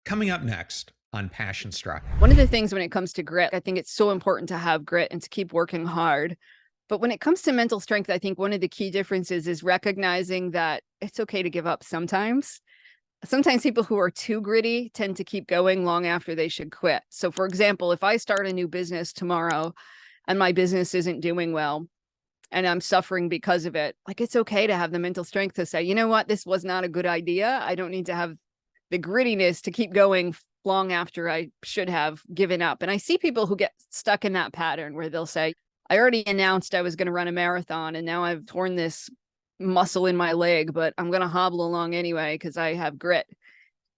Coming up next on Passion Struck. One of the things when it comes to grit, I think it's so important to have grit and to keep working hard. But when it comes to mental strength, I think one of the key differences is recognizing that it's okay to give up sometimes. Sometimes people who are too gritty tend to keep going long after they should quit. So for example, if I start a new business tomorrow and my business isn't doing well and I'm suffering because of it, like it's okay to have the mental strength to say, you know what, this was not a good idea. I don't need to have the grittiness to keep going long after I should have given up. And I see people who get stuck in that pattern where they'll say, I already announced I was going to run a marathon and now I've torn this muscle in my leg, but I'm going to hobble along anyway because I have grit.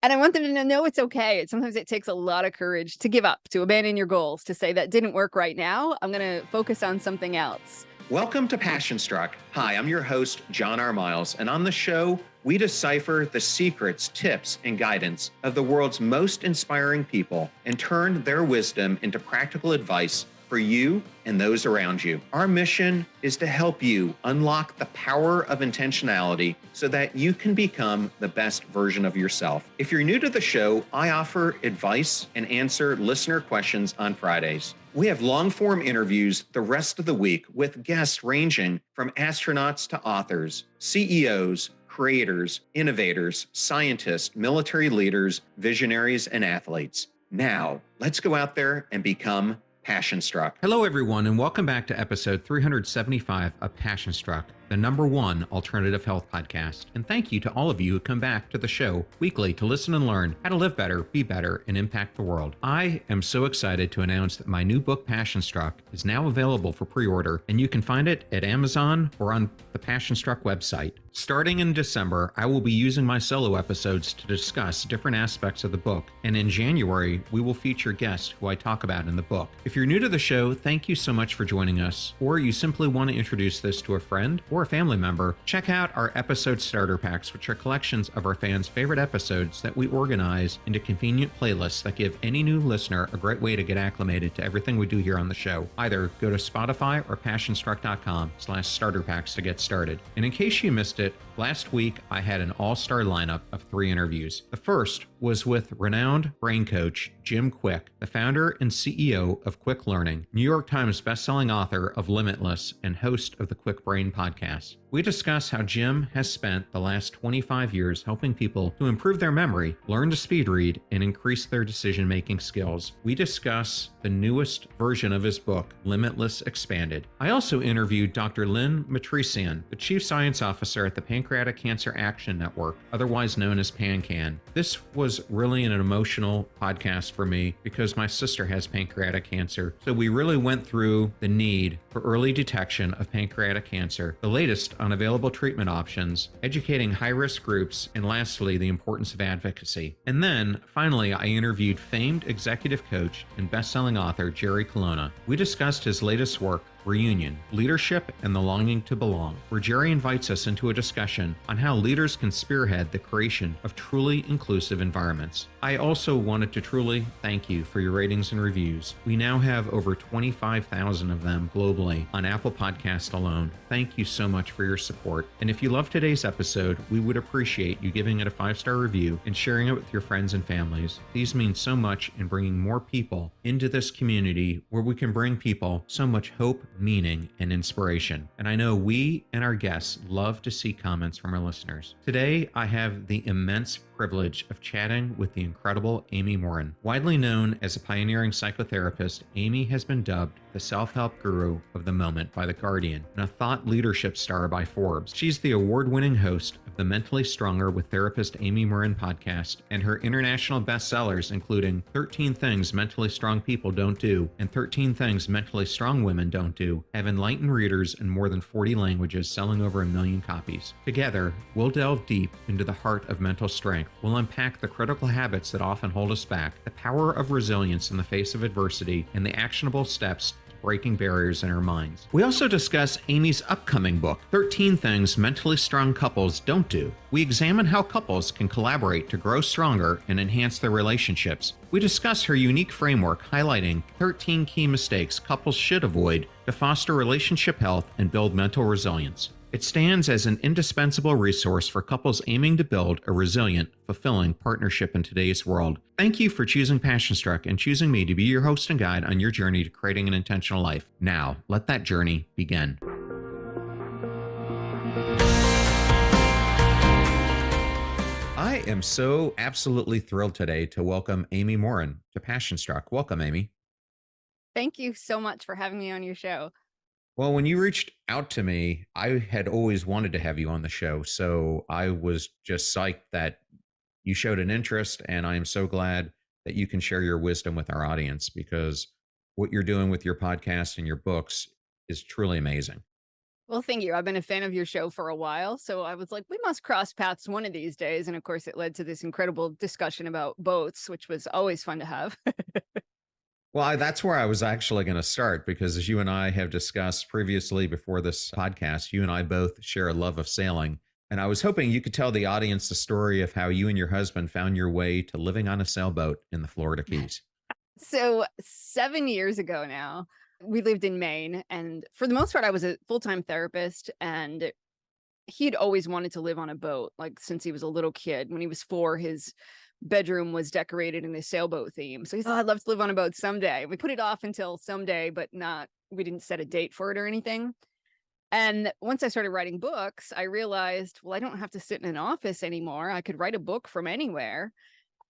And I want them to know it's okay. Sometimes it takes a lot of courage to give up, to abandon your goals, to say that didn't work right now. I'm going to focus on something else. Welcome to Passion Struck. Hi, I'm your host, John R. Miles, and on the show, we decipher the secrets, tips, and guidance of the world's most inspiring people and turn their wisdom into practical advice for you and those around you. Our mission is to help you unlock the power of intentionality so that you can become the best version of yourself. If you're new to the show, I offer advice and answer listener questions on Fridays. We have long-form interviews the rest of the week with guests ranging from astronauts to authors, CEOs, creators, innovators, scientists, military leaders, visionaries, and athletes. Now, let's go out there and become Passion Struck. Hello, everyone, and welcome back to episode 375 of Passion Struck, the #1 alternative health podcast. And thank you to all of you who come back to the show weekly to listen and learn how to live better, be better, and impact the world. I am so excited to announce that my new book, Passion Struck, is now available for pre-order, and you can find it at Amazon or on the Passion Struck website. Starting in December, I will be using my solo episodes to discuss different aspects of the book, and in January, we will feature guests who I talk about in the book. If you're new to the show, thank you so much for joining us, or you simply want to introduce this to a friend or a family member, check out our episode starter packs, which are collections of our fans' favorite episodes that we organize into convenient playlists that give any new listener a great way to get acclimated to everything we do here on the show. Either go to Spotify or passionstruck.com/starter packs to get started. And in case you missed it, last week I had an all-star lineup of 3 interviews. The first was with renowned brain coach Jim Quick, the founder and CEO of Quick Learning, New York Times bestselling author of Limitless, and host of the Quick Brain podcast. We discuss how Jim has spent the last 25 years helping people to improve their memory, learn to speed read, and increase their decision-making skills. We discuss the newest version of his book, Limitless Expanded. I also interviewed Dr. Lynn Matrisian, the Chief Science Officer at the Pancreatic Cancer Action Network, otherwise known as PanCan. This was really an emotional podcast for me because my sister has pancreatic cancer, so we really went through the need for early detection of pancreatic cancer, the latest on available treatment options, educating high-risk groups, and lastly, the importance of advocacy. And then, finally, I interviewed famed executive coach and best-selling author Jerry Colonna. We discussed his latest work, Reunion, Leadership and the Longing to Belong, where Jerry invites us into a discussion on how leaders can spearhead the creation of truly inclusive environments. I also wanted to truly thank you for your ratings and reviews. We now have over 25,000 of them globally on Apple Podcast alone. Thank you so much for your support. And if you love today's episode, we would appreciate you giving it a 5-star review and sharing it with your friends and families. These mean so much in bringing more people into this community where we can bring people so much hope, meaning, and inspiration. And I know we and our guests love to see comments from our listeners. Today, I have the immense privilege of chatting with the incredible Amy Morin. Widely known as a pioneering psychotherapist, Amy has been dubbed the self-help guru of the moment by The Guardian and a thought leadership star by Forbes. She's the award-winning host of the Mentally Stronger with Therapist Amy Morin podcast, and her international bestsellers, including 13 Things Mentally Strong People Don't Do and 13 Things Mentally Strong Women Don't Do, have enlightened readers in more than 40 languages, selling over 1 million copies. Together, we'll delve deep into the heart of mental strength. We'll unpack the critical habits that often hold us back, the power of resilience in the face of adversity, and the actionable steps breaking barriers in our minds. We also discuss Amy's upcoming book, 13 Things Mentally Strong Couples Don't Do. We examine how couples can collaborate to grow stronger and enhance their relationships. We discuss her unique framework highlighting 13 key mistakes couples should avoid to foster relationship health and build mental resilience. It stands as an indispensable resource for couples aiming to build a resilient, fulfilling partnership in today's world. Thank you for choosing Passion Struck and choosing me to be your host and guide on your journey to creating an intentional life. Now, let that journey begin. I am so absolutely thrilled today to welcome Amy Morin to Passion Struck. Welcome, Amy. Thank you so much for having me on your show. Well, when you reached out to me, I had always wanted to have you on the show. So I was just psyched that you showed an interest. And I am so glad that you can share your wisdom with our audience because what you're doing with your podcast and your books is truly amazing. Well, thank you. I've been a fan of your show for a while. So I was like, we must cross paths one of these days. And of course, it led to this incredible discussion about boats, which was always fun to have. Well, that's where I was actually going to start because as you and I have discussed previously before this podcast, you and I both share a love of sailing. And I was hoping you could tell the audience the story of how you and your husband found your way to living on a sailboat in the Florida Keys. So 7 years ago now, we lived in Maine. And for the most part, I was a full-time therapist. And he'd always wanted to live on a boat, like since he was a little kid. When he was 4, his bedroom was decorated in a sailboat theme. So he thought, I'd love to live on a boat someday. We put it off until someday, but we didn't set a date for it or anything. And once I started writing books, I realized, well, I don't have to sit in an office anymore. I could write a book from anywhere.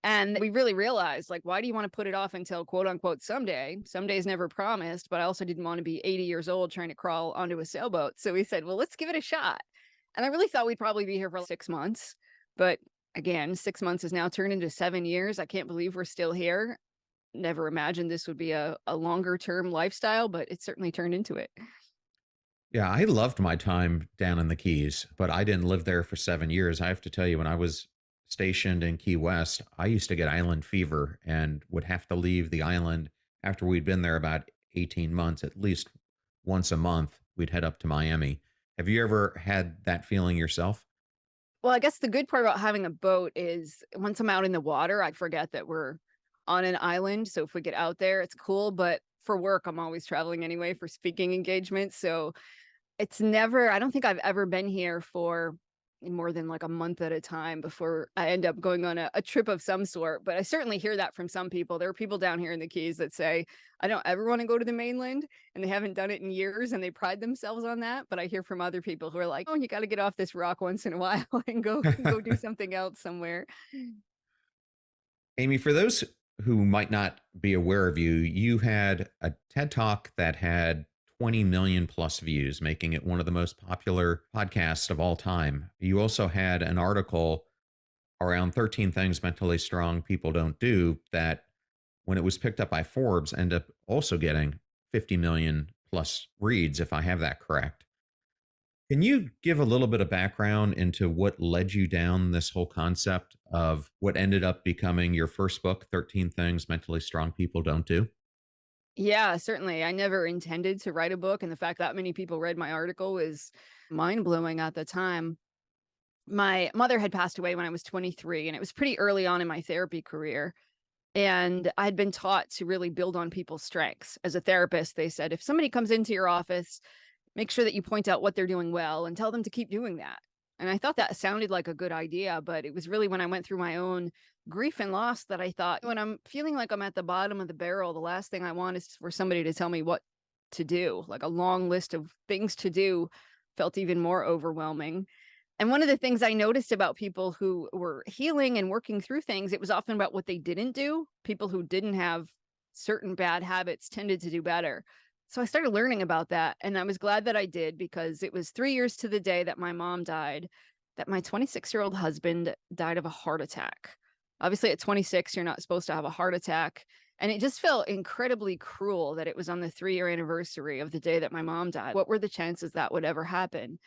And we really realized, like, why do you want to put it off until quote unquote someday? Someday's never promised, but I also didn't want to be 80 years old trying to crawl onto a sailboat. So we said, well, let's give it a shot. And I really thought we'd probably be here for 6 months. But again, 6 months has now turned into 7 years. I can't believe we're still here. Never imagined this would be a longer term lifestyle, but it certainly turned into it. Yeah, I loved my time down in the Keys, but I didn't live there for 7 years. I have to tell you, when I was stationed in Key West, I used to get island fever and would have to leave the island after we'd been there about 18 months, at least once a month. We'd head up to Miami. Have you ever had that feeling yourself? Well, I guess the good part about having a boat is once I'm out in the water, I forget that we're on an island. So if we get out there, it's cool. But for work, I'm always traveling anyway for speaking engagements. So I don't think I've ever been here for more than like a month at a time before I end up going on a trip of some sort. But I certainly hear that from some people. There are people down here in the Keys that say, I don't ever want to go to the mainland, and they haven't done it in years and they pride themselves on that. But I hear from other people who are like, oh, you got to get off this rock once in a while and go do something else somewhere. Amy, for those who might not be aware of you, you had a TED Talk that had 20 million plus views, making it one of the most popular podcasts of all time. You also had an article around 13 things mentally strong people don't do that, when it was picked up by Forbes, ended up also getting 50 million plus reads, if I have that correct. Can you give a little bit of background into what led you down this whole concept of what ended up becoming your first book, 13 Things Mentally Strong People Don't Do? Yeah, certainly. I never intended to write a book. And the fact that many people read my article was mind blowing at the time. My mother had passed away when I was 23, and it was pretty early on in my therapy career. And I'd been taught to really build on people's strengths. As a therapist, they said, if somebody comes into your office, make sure that you point out what they're doing well and tell them to keep doing that. And I thought that sounded like a good idea, but it was really when I went through my own grief and loss that I thought, when I'm feeling like I'm at the bottom of the barrel, the last thing I want is for somebody to tell me what to do. Like a long list of things to do felt even more overwhelming. And one of the things I noticed about people who were healing and working through things, it was often about what they didn't do. People who didn't have certain bad habits tended to do better. So I started learning about that. And I was glad that I did, because it was 3 years to the day that my mom died, that my 26-year-old husband died of a heart attack. Obviously, at 26, you're not supposed to have a heart attack. And it just felt incredibly cruel that it was on the 3-year anniversary of the day that my mom died. What were the chances that would ever happen?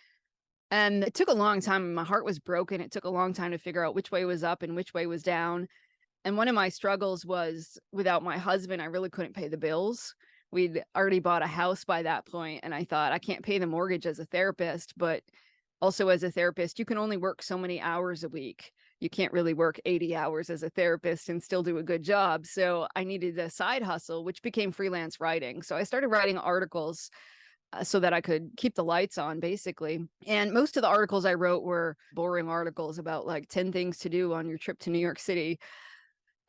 And it took a long time. My heart was broken. It took a long time to figure out which way was up and which way was down. And one of my struggles was, without my husband, I really couldn't pay the bills. We'd already bought a house by that point, and I thought, I can't pay the mortgage as a therapist, but also as a therapist, you can only work so many hours a week. You can't really work 80 hours as a therapist and still do a good job. So I needed a side hustle, which became freelance writing. So I started writing articles so that I could keep the lights on, basically. And most of the articles I wrote were boring articles about like 10 things to do on your trip to New York City.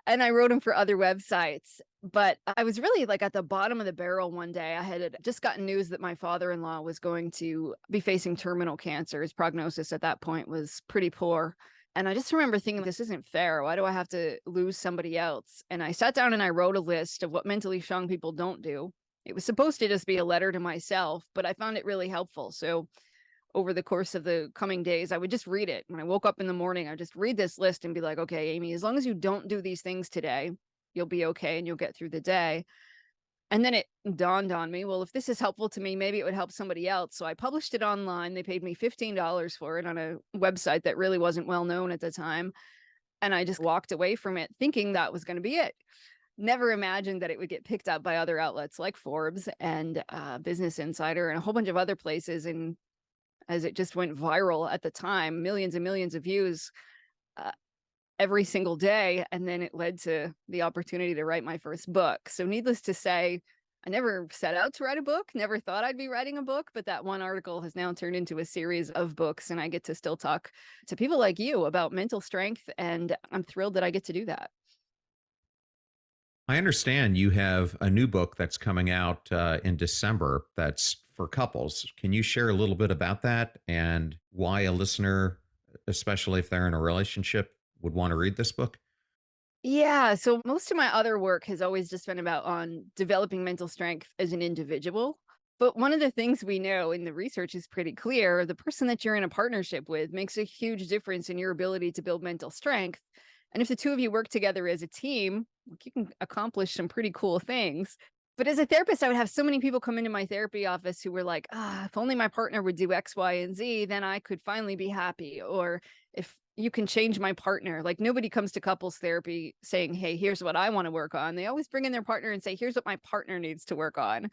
And I wrote them for other websites. But I was really like at the bottom of the barrel one day. I had just gotten news that my father-in-law was going to be facing terminal cancer. His prognosis at that point was pretty poor. And I just remember thinking, this isn't fair. Why do I have to lose somebody else? And I sat down and I wrote a list of what mentally strong people don't do. It was supposed to just be a letter to myself, but I found it really helpful. So over the course of the coming days, I would just read it. When I woke up in the morning, I'd just read this list and be like, okay, Amy, as long as you don't do these things today, you'll be okay and you'll get through the day. And then it dawned on me, well, if this is helpful to me, maybe it would help somebody else. So I published it online. They paid me $15 for it on a website that really wasn't well known at the time. And I just walked away from it thinking that was going to be it. Never imagined that it would get picked up by other outlets like Forbes and Business Insider and a whole bunch of other places. And as it just went viral at the time, millions and millions of views uh, every single day. And then it led to the opportunity to write my first book. So needless to say, I never set out to write a book, never thought I'd be writing a book, but that one article has now turned into a series of books. And I get to still talk to people like you about mental strength. And I'm thrilled that I get to do that. I understand you have a new book that's coming out in December that's for couples. Can you share a little bit about that and why a listener, especially if they're in a relationship, would want to read this book? Yeah. So most of my other work has always just been about on developing mental strength as an individual. But one of the things we know, and the research is pretty clear, the person that you're in a partnership with makes a huge difference in your ability to build mental strength. And if the two of you work together as a team, like, you can accomplish some pretty cool things. But as a therapist, I would have so many people come into my therapy office who were like, if only my partner would do X, Y, and Z, then I could finally be happy. Or if you can change my partner. Like, nobody comes to couples therapy saying, hey, here's what I want to work on. They always bring in their partner and say, here's what my partner needs to work on.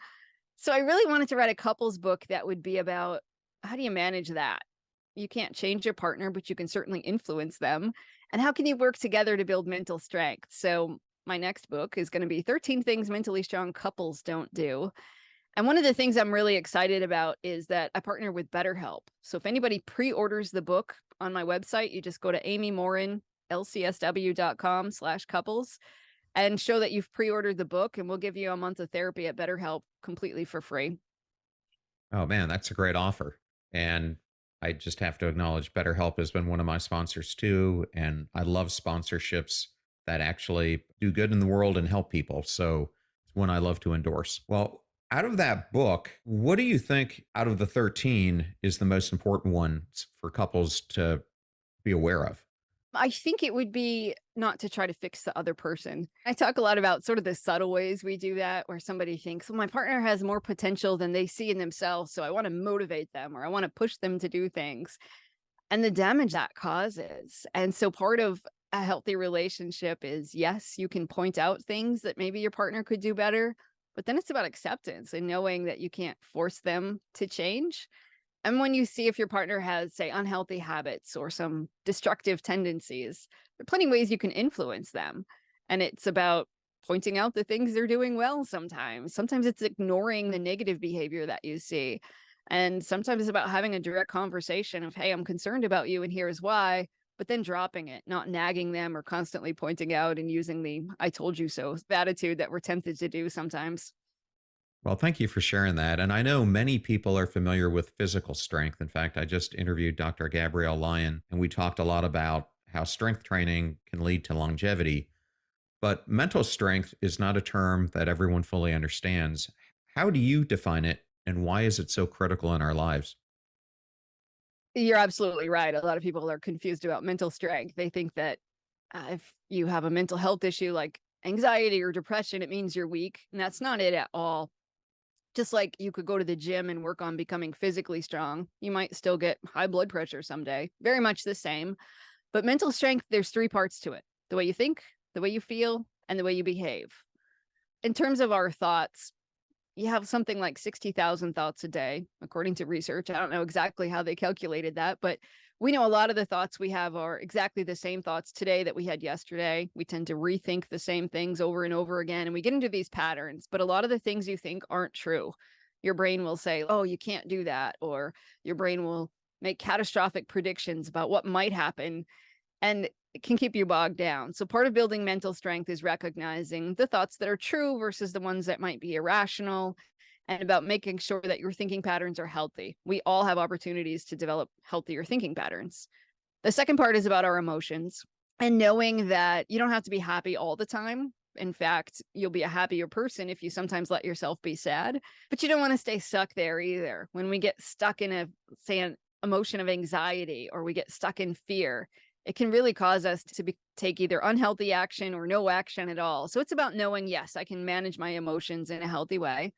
So I really wanted to write a couples book that would be about how do you manage that? You can't change your partner, but you can certainly influence them. And how can you work together to build mental strength? So my next book is going to be 13 things mentally strong couples don't do. And one of the things I'm really excited about is that I partner with BetterHelp. So if anybody pre-orders the book on my website, you just go to Amy Morin, lcsw.com/couples and show that you've pre-ordered the book, and we'll give you a month of therapy at BetterHelp completely for free. Oh man, that's a great offer. And I just have to acknowledge BetterHelp has been one of my sponsors too. And I love sponsorships that actually do good in the world and help people. So it's one I love to endorse. Well, out of that book, what do you think out of the 13 is the most important one for couples to be aware of? I think it would be not to try to fix the other person. I talk a lot about sort of the subtle ways we do that, where somebody thinks, well, my partner has more potential than they see in themselves. So I want to motivate them or I want to push them to do things, and the damage that causes. And so part of a healthy relationship is, yes, you can point out things that maybe your partner could do better, but then it's about acceptance and knowing that you can't force them to change. And when you see if your partner has, say, unhealthy habits or some destructive tendencies, there are plenty of ways you can influence them. And it's about pointing out the things they're doing well sometimes. Sometimes it's ignoring the negative behavior that you see. And sometimes it's about having a direct conversation of, hey, I'm concerned about you and here's why, but then dropping it, not nagging them or constantly pointing out and using the I told you so attitude that we're tempted to do sometimes. Well, thank you for sharing that. And I know many people are familiar with physical strength. In fact, I just interviewed Dr. Gabrielle Lyon, and we talked a lot about how strength training can lead to longevity. But mental strength is not a term that everyone fully understands. How do you define it, and why is it so critical in our lives? You're absolutely right. A lot of people are confused about mental strength. They think that if you have a mental health issue like anxiety or depression, it means you're weak. And that's not it at all. Just like you could go to the gym and work on becoming physically strong, you might still get high blood pressure someday. Very much the same. But mental strength, there's three parts to it: the way you think, the way you feel, and the way you behave. In terms of our thoughts, you have something like 60,000 thoughts a day, according to research. I don't know exactly how they calculated that, but we know a lot of the thoughts we have are exactly the same thoughts today that we had yesterday. We tend to rethink the same things over and over again, and we get into these patterns. But a lot of the things you think aren't true. your brain will say, oh, you can't do that. Or your brain will make catastrophic predictions about what might happen, and it can keep you bogged down. So part of building mental strength is recognizing the thoughts that are true versus the ones that might be irrational, and about making sure that your thinking patterns are healthy. We all have opportunities to develop healthier thinking patterns. The second part is about our emotions and knowing that you don't have to be happy all the time. In fact, you'll be a happier person if you sometimes let yourself be sad, but you don't want to stay stuck there either. When we get stuck in say, an emotion of anxiety, or we get stuck in fear, it can really cause us to take either unhealthy action or no action at all. So it's about knowing, yes, I can manage my emotions in a healthy way.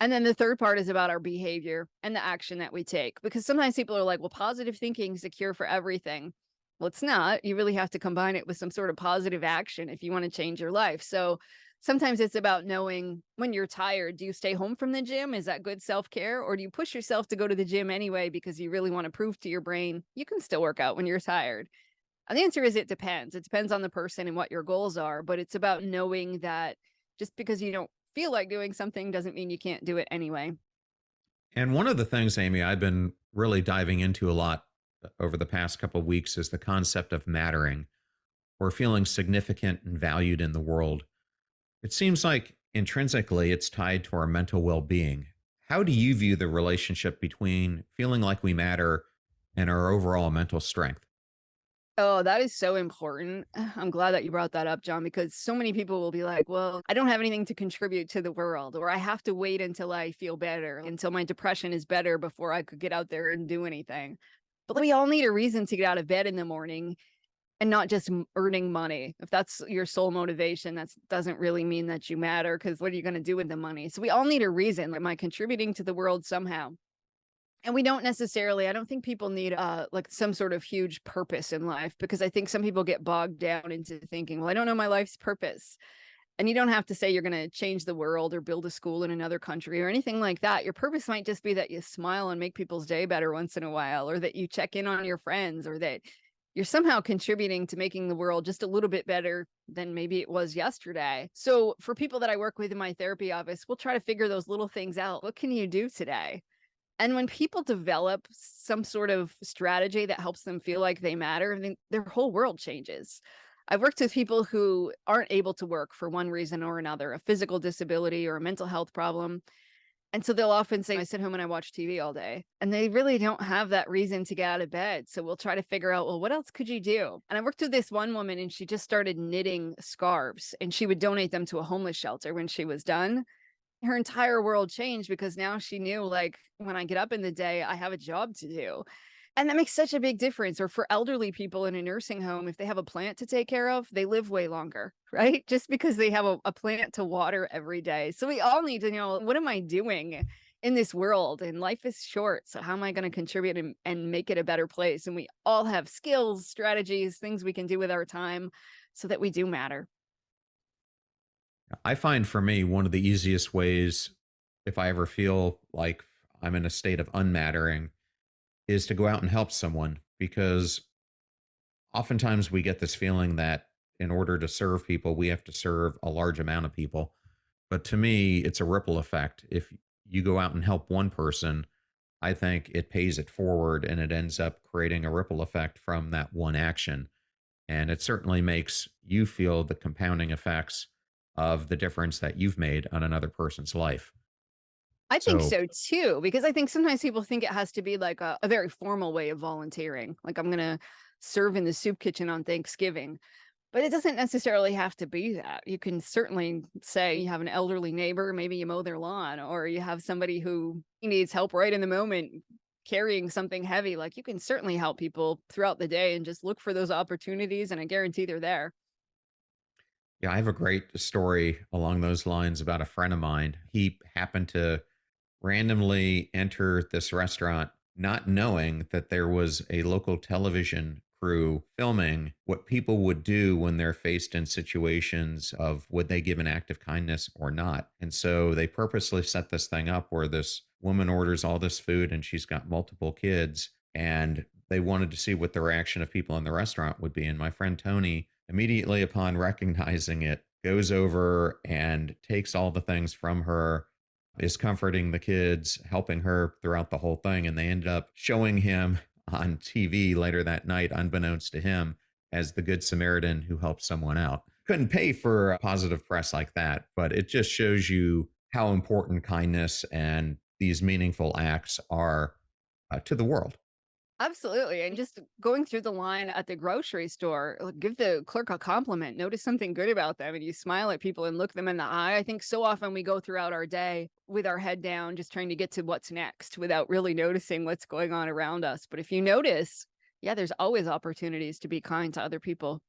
And then the third part is about our behavior and the action that we take. Because sometimes people are like, well, positive thinking is the cure for everything. Well, it's not. You really have to combine it with some sort of positive action if you want to change your life. So sometimes it's about knowing when you're tired, do you stay home from the gym? Is that good self-care? Or do you push yourself to go to the gym anyway because you really want to prove to your brain you can still work out when you're tired? And the answer is it depends. It depends on the person and what your goals are. But it's about knowing that just because you don't feel like doing something doesn't mean you can't do it anyway. And one of the things, Amy, I've been really diving into a lot over the past couple of weeks is the concept of mattering or feeling significant and valued in the world. It seems like intrinsically it's tied to our mental well being. How do you view the relationship between feeling like we matter and our overall mental strength? Oh, that is so important. I'm glad that you brought that up, John, because so many people will be like, well, I don't have anything to contribute to the world, or I have to wait until I feel better, until my depression is better before I could get out there and do anything. But we all need a reason to get out of bed in the morning, and not just earning money. If that's your sole motivation, that doesn't really mean that you matter, because what are you going to do with the money? So we all need a reason. Am I contributing to the world somehow? And we don't necessarily, I don't think people need like some sort of huge purpose in life, because I think some people get bogged down into thinking, well, I don't know my life's purpose. And you don't have to say you're going to change the world or build a school in another country or anything like that. Your purpose might just be that you smile and make people's day better once in a while, or that you check in on your friends, or that you're somehow contributing to making the world just a little bit better than maybe it was yesterday. So for people that I work with in my therapy office, we'll try to figure those little things out. What can you do today? And when people develop some sort of strategy that helps them feel like they matter, I think their whole world changes. I've worked with people who aren't able to work for one reason or another, a physical disability or a mental health problem. And so they'll often say, I sit home and I watch TV all day. And they really don't have that reason to get out of bed. So we'll try to figure out, well, what else could you do? And I worked with this one woman, and she just started knitting scarves, and she would donate them to a homeless shelter when she was done. Her entire world changed because now she knew, like, when I get up in the day, I have a job to do. And that makes such a big difference. Or for elderly people in a nursing home, if they have a plant to take care of, they live way longer, right? Just because they have a plant to water every day. So we all need to know, what am I doing in this world? And life is short. So how am I going to contribute and make it a better place? And we all have skills, strategies, things we can do with our time so that we do matter. I find for me, one of the easiest ways, if I ever feel like I'm in a state of unmattering, is to go out and help someone, because oftentimes we get this feeling that in order to serve people, we have to serve a large amount of people. But to me, it's a ripple effect. If you go out and help one person, I think it pays it forward and it ends up creating a ripple effect from that one action. And it certainly makes you feel the compounding effects of the difference that you've made on another person's life. I think So, so too, because I think sometimes people think it has to be like a very formal way of volunteering. Like, I'm going to serve in the soup kitchen on Thanksgiving, but it doesn't necessarily have to be that. You can certainly say you have an elderly neighbor, maybe you mow their lawn, or you have somebody who needs help right in the moment carrying something heavy. Like, you can certainly help people throughout the day, and just look for those opportunities, and I guarantee they're there. yeah, I have a great story along those lines about a friend of mine. He happened to randomly enter this restaurant, not knowing that there was a local television crew filming what people would do when they're faced in situations of would they give an act of kindness or not. And so they purposely set this thing up where this woman orders all this food and she's got multiple kids, and they wanted to see what the reaction of people in the restaurant would be. And my friend Tony, immediately upon recognizing it, goes over and takes all the things from her, is comforting the kids, helping her throughout the whole thing. And they ended up showing him on TV later that night, unbeknownst to him, as the Good Samaritan who helped someone out. Couldn't pay for positive press like that, but it just shows you how important kindness and these meaningful acts are to the world. Absolutely. And just going through the line at the grocery store, like, give the clerk a compliment, notice something good about them, and you smile at people and look them in the eye. I think so often we go throughout our day with our head down, just trying to get to what's next without really noticing what's going on around us. But if you notice, yeah, there's always opportunities to be kind to other people.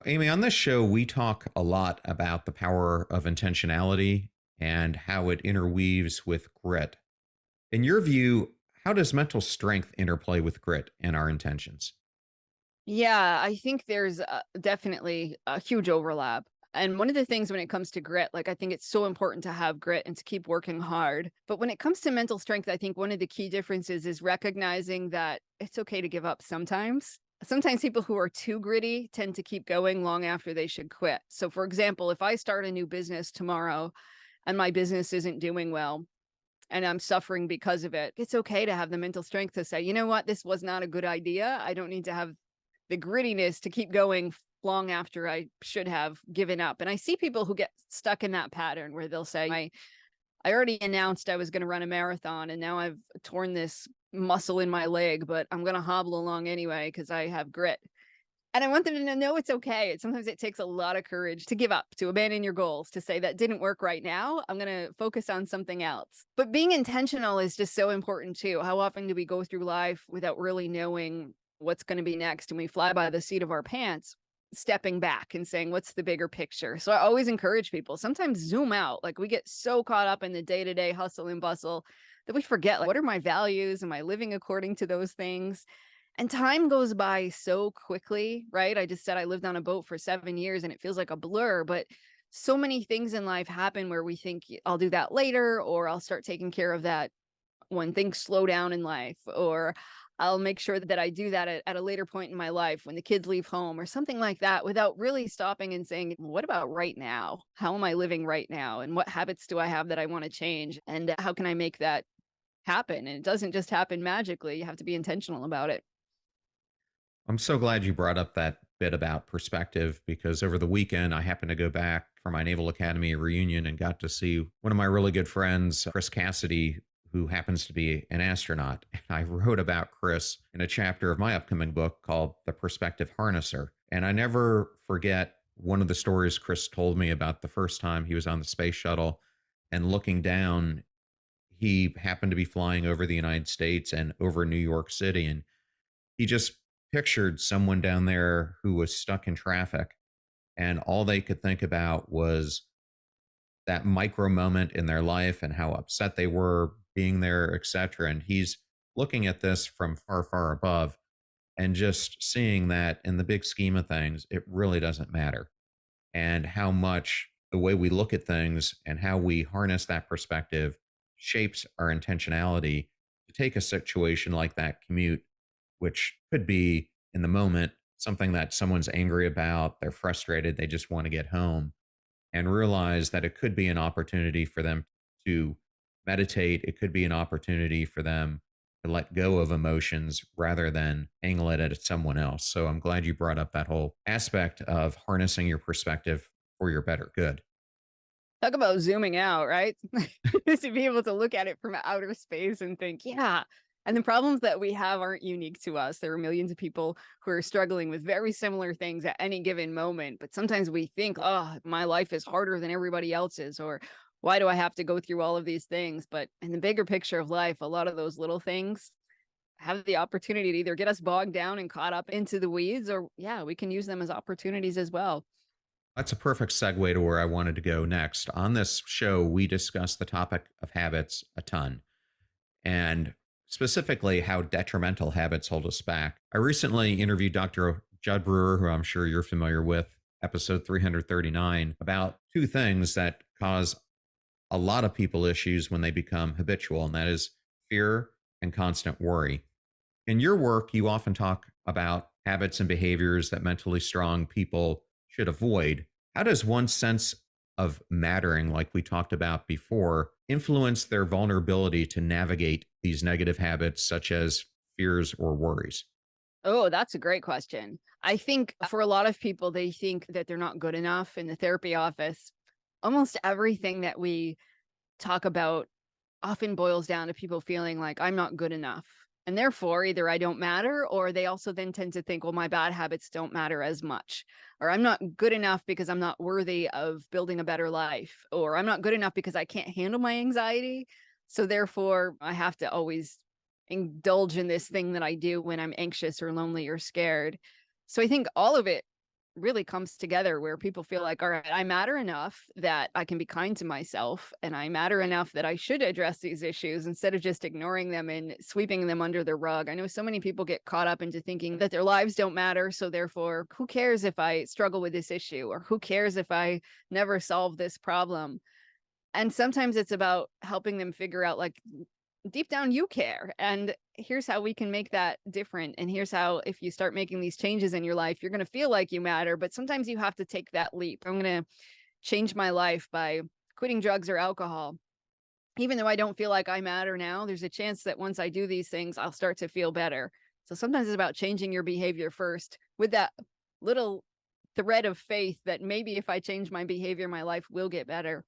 Amy, on this show, we talk a lot about the power of intentionality and how it interweaves with grit. In your view, how does mental strength interplay with grit and our intentions? Yeah, I think there's definitely a huge overlap. And one of the things when it comes to grit, like, I think it's so important to have grit and to keep working hard. But when it comes to mental strength, I think one of the key differences is recognizing that it's okay to give up sometimes. Sometimes people who are too gritty tend to keep going long after they should quit. So, for example, if I start a new business tomorrow and my business isn't doing well, and I'm suffering because of it, it's okay to have the mental strength to say, you know what, this was not a good idea. I don't need to have the grittiness to keep going long after I should have given up. And I see people who get stuck in that pattern where they'll say, I already announced I was going to run a marathon and now I've torn this muscle in my leg, but I'm going to hobble along anyway because I have grit. And I want them to know it's okay. Sometimes it takes a lot of courage to give up, to abandon your goals, to say that didn't work right now. I'm going to focus on something else. But being intentional is just so important too. How often do we go through life without really knowing what's going to be next? And we fly by the seat of our pants, stepping back and saying, what's the bigger picture? So I always encourage people, sometimes zoom out. Like, we get so caught up in the day to day hustle and bustle that we forget, like, what are my values? Am I living according to those things? And time goes by so quickly, right? I just said I lived on a boat for 7 years and it feels like a blur, but so many things in life happen where we think, I'll do that later, or I'll start taking care of that when things slow down in life, or I'll make sure that I do that at a later point in my life when the kids leave home or something like that, without really stopping and saying, what about right now? How am I living right now? And what habits do I have that I want to change? And how can I make that happen? And it doesn't just happen magically. You have to be intentional about it. I'm so glad you brought up that bit about perspective because over the weekend, I happened to go back for my Naval Academy reunion and got to see one of my really good friends, Chris Cassidy, who happens to be an astronaut. And I wrote about Chris in a chapter of my upcoming book called The Perspective Harnesser. And I never forget one of the stories Chris told me about the first time he was on the space shuttle and looking down. He happened to be flying over the United States and over New York City. And he just pictured someone down there who was stuck in traffic and all they could think about was that micro moment in their life and how upset they were being there, etc. And he's looking at this from far, far above and just seeing that in the big scheme of things, it really doesn't matter. And how much the way we look at things and how we harness that perspective shapes our intentionality to take a situation like that commute, which could be in the moment something that someone's angry about, they're frustrated, they just want to get home, and realize that it could be an opportunity for them to meditate. It could be an opportunity for them to let go of emotions rather than angle it at someone else. So I'm glad you brought up that whole aspect of harnessing your perspective for your better good. Talk about zooming out, right? To be able to look at it from outer space and think, yeah. And the problems that we have aren't unique to us. There are millions of people who are struggling with very similar things at any given moment. But sometimes we think, oh, my life is harder than everybody else's, or why do I have to go through all of these things? But in the bigger picture of life, a lot of those little things have the opportunity to either get us bogged down and caught up into the weeds, or yeah, we can use them as opportunities as well. That's a perfect segue to where I wanted to go next. On this show, we discuss the topic of habits a ton, and specifically how detrimental habits hold us back. I recently interviewed Dr. Judd Brewer, who I'm sure you're familiar with, episode 339, about two things that cause a lot of people issues when they become habitual, and that is fear and constant worry. In your work, you often talk about habits and behaviors that mentally strong people should avoid. How does one sense of mattering, like we talked about before, influence their vulnerability to navigate these negative habits, such as fears or worries? Oh, that's a great question. I think for a lot of people, they think that they're not good enough in the therapy office. Almost everything that we talk about often boils down to people feeling like I'm not good enough. And therefore, either I don't matter, or they also then tend to think, well, my bad habits don't matter as much, or I'm not good enough because I'm not worthy of building a better life, or I'm not good enough because I can't handle my anxiety. So therefore, I have to always indulge in this thing that I do when I'm anxious or lonely or scared. So I think all of it really comes together where people feel like, all right, I matter enough that I can be kind to myself, and I matter enough that I should address these issues instead of just ignoring them and sweeping them under the rug. I know so many people get caught up into thinking that their lives don't matter. So therefore, who cares if I struggle with this issue, or who cares if I never solve this problem? And sometimes it's about helping them figure out, like, deep down you care, and here's how we can make that different, and here's how, if you start making these changes in your life, you're going to feel like you matter. But sometimes you have to take that leap. I'm going to change my life by quitting drugs or alcohol. Even though I don't feel like I matter now, there's a chance that once I do these things, I'll start to feel better. So sometimes it's about changing your behavior first, with that little thread of faith that maybe if I change my behavior, my life will get better.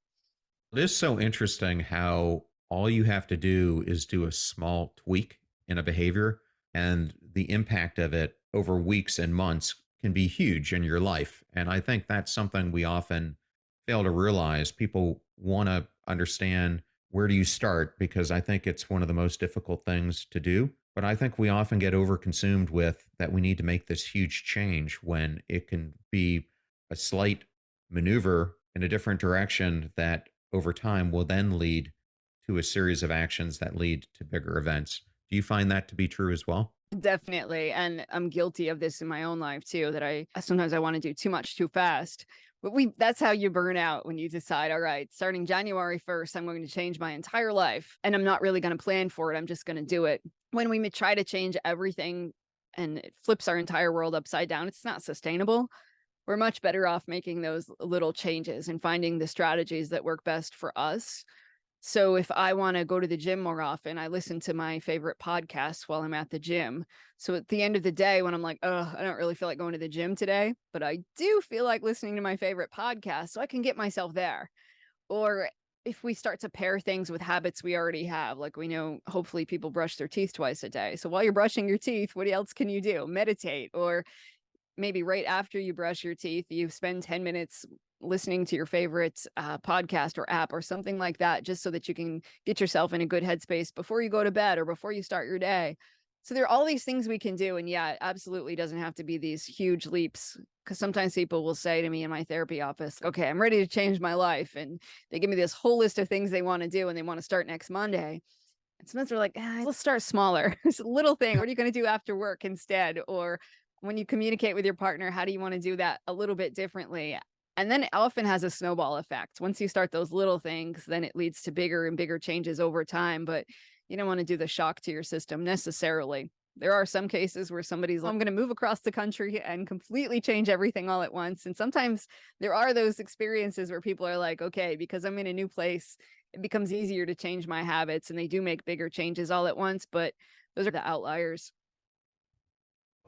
It is so interesting how all you have to do is do a small tweak in a behavior, and the impact of it over weeks and months can be huge in your life. And I think that's something we often fail to realize. People want to understand, where do you start? Because I think it's one of the most difficult things to do. But I think we often get overconsumed with that we need to make this huge change, when it can be a slight maneuver in a different direction that over time will then lead to a series of actions that lead to bigger events. Do you find that to be true as well? Definitely. And I'm guilty of this in my own life too, that I sometimes I want to do too much too fast. But that's how you burn out, when you decide, all right, starting January 1st, I'm going to change my entire life. And I'm not really going to plan for it. I'm just going to do it. When we try to change everything and it flips our entire world upside down, it's not sustainable. We're much better off making those little changes and finding the strategies that work best for us. So if I want to go to the gym more often, I listen to my favorite podcasts while I'm at the gym. So at the end of the day, when I'm like, oh, I don't really feel like going to the gym today, but I do feel like listening to my favorite podcast, so I can get myself there. Or if we start to pair things with habits we already have, like we know, hopefully people brush their teeth twice a day. So while you're brushing your teeth, what else can you do? Meditate, or maybe right after you brush your teeth, you spend 10 minutes listening to your favorite podcast or app or something like that, just so that you can get yourself in a good headspace before you go to bed or before you start your day. So there are all these things we can do. And yeah, it absolutely doesn't have to be these huge leaps. Because sometimes people will say to me in my therapy office, okay, I'm ready to change my life. And they give me this whole list of things they want to do, and they want to start next Monday. And sometimes they're like, let's start smaller. It's a little thing. What are you going to do after work instead? Or when you communicate with your partner, how do you want to do that a little bit differently? And then it often has a snowball effect. Once you start those little things, then it leads to bigger and bigger changes over time. But you don't want to do the shock to your system necessarily. There are some cases where somebody's like, I'm going to move across the country and completely change everything all at once. And sometimes there are those experiences where people are like, okay, because I'm in a new place, it becomes easier to change my habits, and they do make bigger changes all at once. But those are the outliers.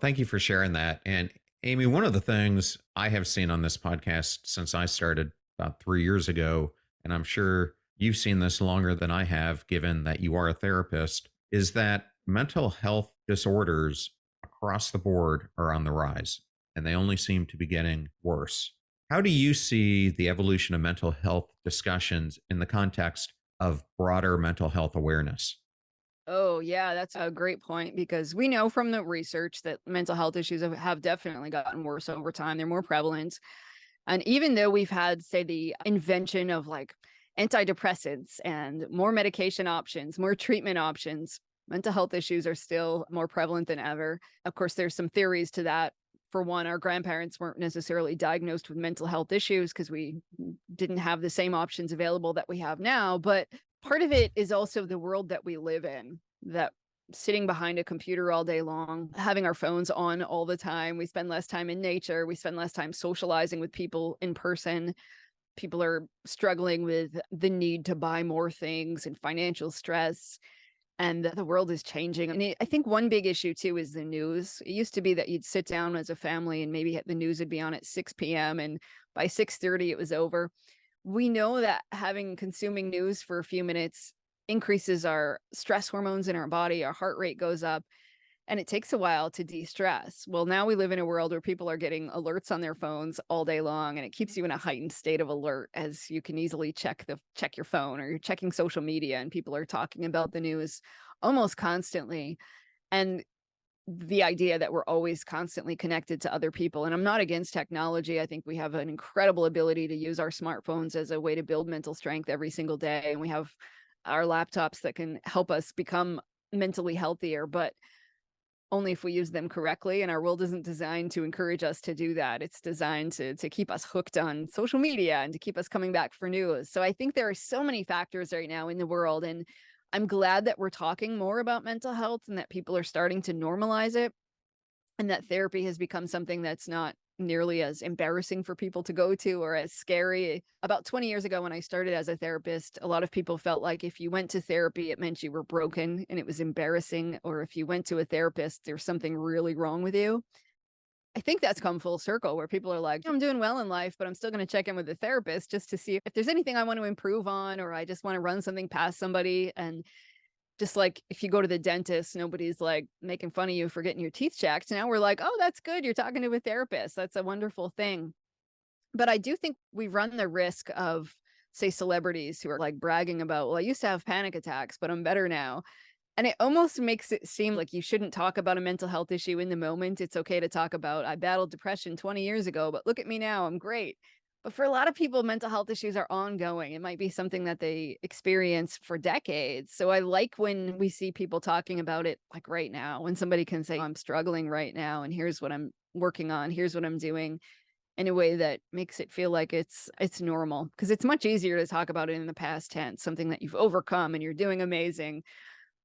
Thank you for sharing that. And Amy, one of the things I have seen on this podcast since I started about 3 years ago, and I'm sure you've seen this longer than I have, given that you are a therapist, is that mental health disorders across the board are on the rise, and they only seem to be getting worse. How do you see the evolution of mental health discussions in the context of broader mental health awareness? Oh, yeah, that's a great point, because we know from the research that mental health issues have definitely gotten worse over time. They're more prevalent. And even though we've had, say, the invention of like antidepressants and more medication options, more treatment options, mental health issues are still more prevalent than ever. Of course, there's some theories to that. For one, our grandparents weren't necessarily diagnosed with mental health issues because we didn't have the same options available that we have now. But part of it is also the world that we live in, that sitting behind a computer all day long, having our phones on all the time. We spend less time in nature. We spend less time socializing with people in person. People are struggling with the need to buy more things and financial stress, and the world is changing. And I think one big issue too is the news. It used to be that you'd sit down as a family and maybe the news would be on at 6 p.m. and by 6:30 it was over. We know that having consuming news for a few minutes increases our stress hormones in our body, our heart rate goes up, and it takes a while to de-stress. Well, now we live in a world where people are getting alerts on their phones all day long, and it keeps you in a heightened state of alert as you can easily check your phone, or you're checking social media and people are talking about the news almost constantly. And the idea that we're always constantly connected to other people. And I'm not against technology. I think we have an incredible ability to use our smartphones as a way to build mental strength every single day. And we have our laptops that can help us become mentally healthier, but only if we use them correctly. And our world isn't designed to encourage us to do that. It's designed to keep us hooked on social media and to keep us coming back for news. So I think there are so many factors right now in the world. And I'm glad that we're talking more about mental health and that people are starting to normalize it, and that therapy has become something that's not nearly as embarrassing for people to go to or as scary. About 20 years ago, when I started as a therapist, a lot of people felt like if you went to therapy, it meant you were broken and it was embarrassing. Or if you went to a therapist, there's something really wrong with you. I think that's come full circle where people are like, I'm doing well in life, but I'm still going to check in with the therapist just to see if there's anything I want to improve on, or I just want to run something past somebody. And just like if you go to the dentist, nobody's like making fun of you for getting your teeth checked. Now we're like, oh, that's good. You're talking to a therapist. That's a wonderful thing. But I do think we run the risk of, say, celebrities who are like bragging about, well, I used to have panic attacks, but I'm better now. And it almost makes it seem like you shouldn't talk about a mental health issue in the moment. It's okay to talk about, I battled depression 20 years ago, but look at me now, I'm great. But for a lot of people, mental health issues are ongoing. It might be something that they experience for decades. So I like when we see people talking about it like right now, when somebody can say, I'm struggling right now, and here's what I'm working on, here's what I'm doing, in a way that makes it feel like it's normal. Because it's much easier to talk about it in the past tense, something that you've overcome and you're doing amazing.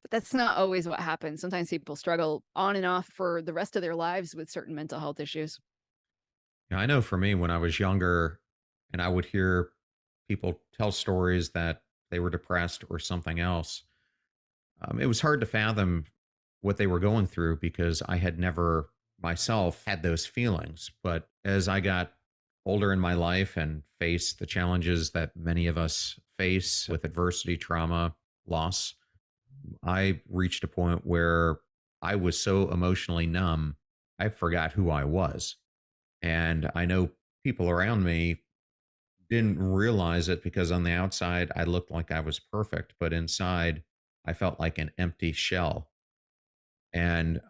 But that's not always what happens. Sometimes people struggle on and off for the rest of their lives with certain mental health issues. Yeah, I know for me, when I was younger and I would hear people tell stories that they were depressed or something else, it was hard to fathom what they were going through because I had never myself had those feelings. But as I got older in my life and faced the challenges that many of us face with adversity, trauma, loss, I reached a point where I was so emotionally numb, I forgot who I was. And I know people around me didn't realize it because on the outside, I looked like I was perfect, but inside, I felt like an empty shell. And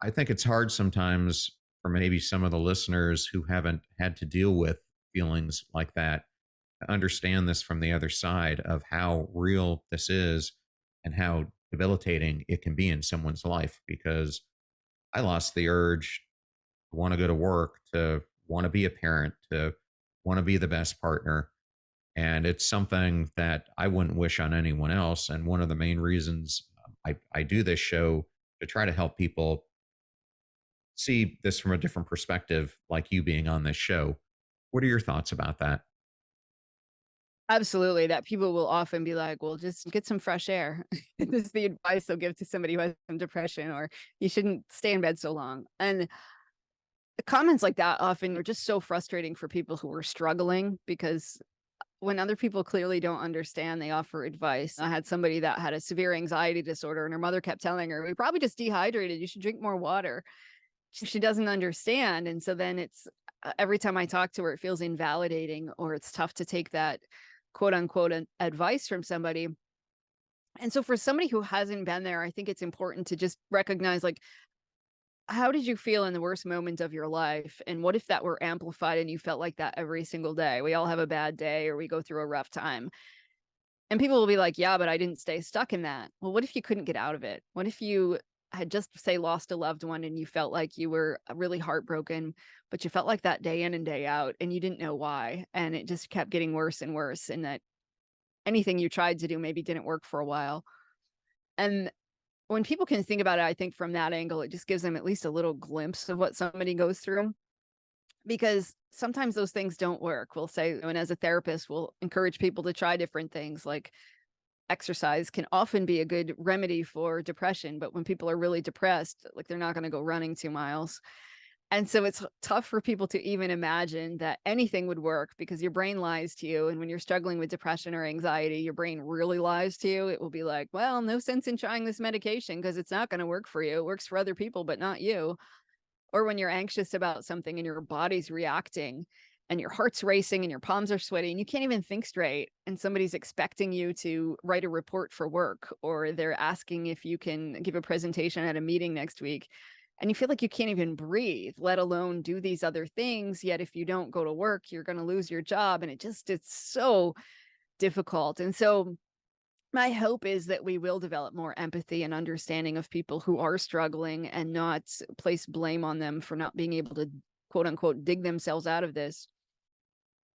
I think it's hard sometimes for maybe some of the listeners who haven't had to deal with feelings like that to understand this from the other side of how real this is and how debilitating it can be in someone's life. Because I lost the urge to want to go to work, to want to be a parent, to want to be the best partner. And it's something that I wouldn't wish on anyone else. And one of the main reasons I do this show to try to help people see this from a different perspective, like you being on this show. What are your thoughts about that? Absolutely, that people will often be like, well, just get some fresh air. This is the advice they'll give to somebody who has some depression, or you shouldn't stay in bed so long. And comments like that often are just so frustrating for people who are struggling, because when other people clearly don't understand, they offer advice. I had somebody that had a severe anxiety disorder, and her mother kept telling her, "We probably just dehydrated. You should drink more water." She doesn't understand. And so then it's every time I talk to her, it feels invalidating, or it's tough to take that quote unquote advice from somebody. And so for somebody who hasn't been there, I think it's important to just recognize, like, how did you feel in the worst moment of your life? And what if that were amplified and you felt like that every single day? We all have a bad day or we go through a rough time. And people will be like, yeah, but I didn't stay stuck in that. Well, what if you couldn't get out of it? What if you had just, say, lost a loved one and you felt like you were really heartbroken, but you felt like that day in and day out and you didn't know why? And it just kept getting worse and worse. And that anything you tried to do maybe didn't work for a while. And when people can think about it, I think from that angle, it just gives them at least a little glimpse of what somebody goes through. because sometimes those things don't work. We'll say, and as a therapist, we'll encourage people to try different things like exercise can often be a good remedy for depression. But when people are really depressed, like they're not going to go running 2 miles. And so it's tough for people to even imagine that anything would work because your brain lies to you. And when you're struggling with depression or anxiety, your brain really lies to you. It will be like, well, no sense in trying this medication because it's not going to work for you. It works for other people, but not you. Or when you're anxious about something and your body's reacting and your heart's racing and your palms are sweaty and you can't even think straight and somebody's expecting you to write a report for work or they're asking if you can give a presentation at a meeting next week and you feel like you can't even breathe, let alone do these other things. Yet if you don't go to work, you're going to lose your job. And it's so difficult. And so my hope is that we will develop more empathy and understanding of people who are struggling and not place blame on them for not being able to, quote unquote, dig themselves out of this.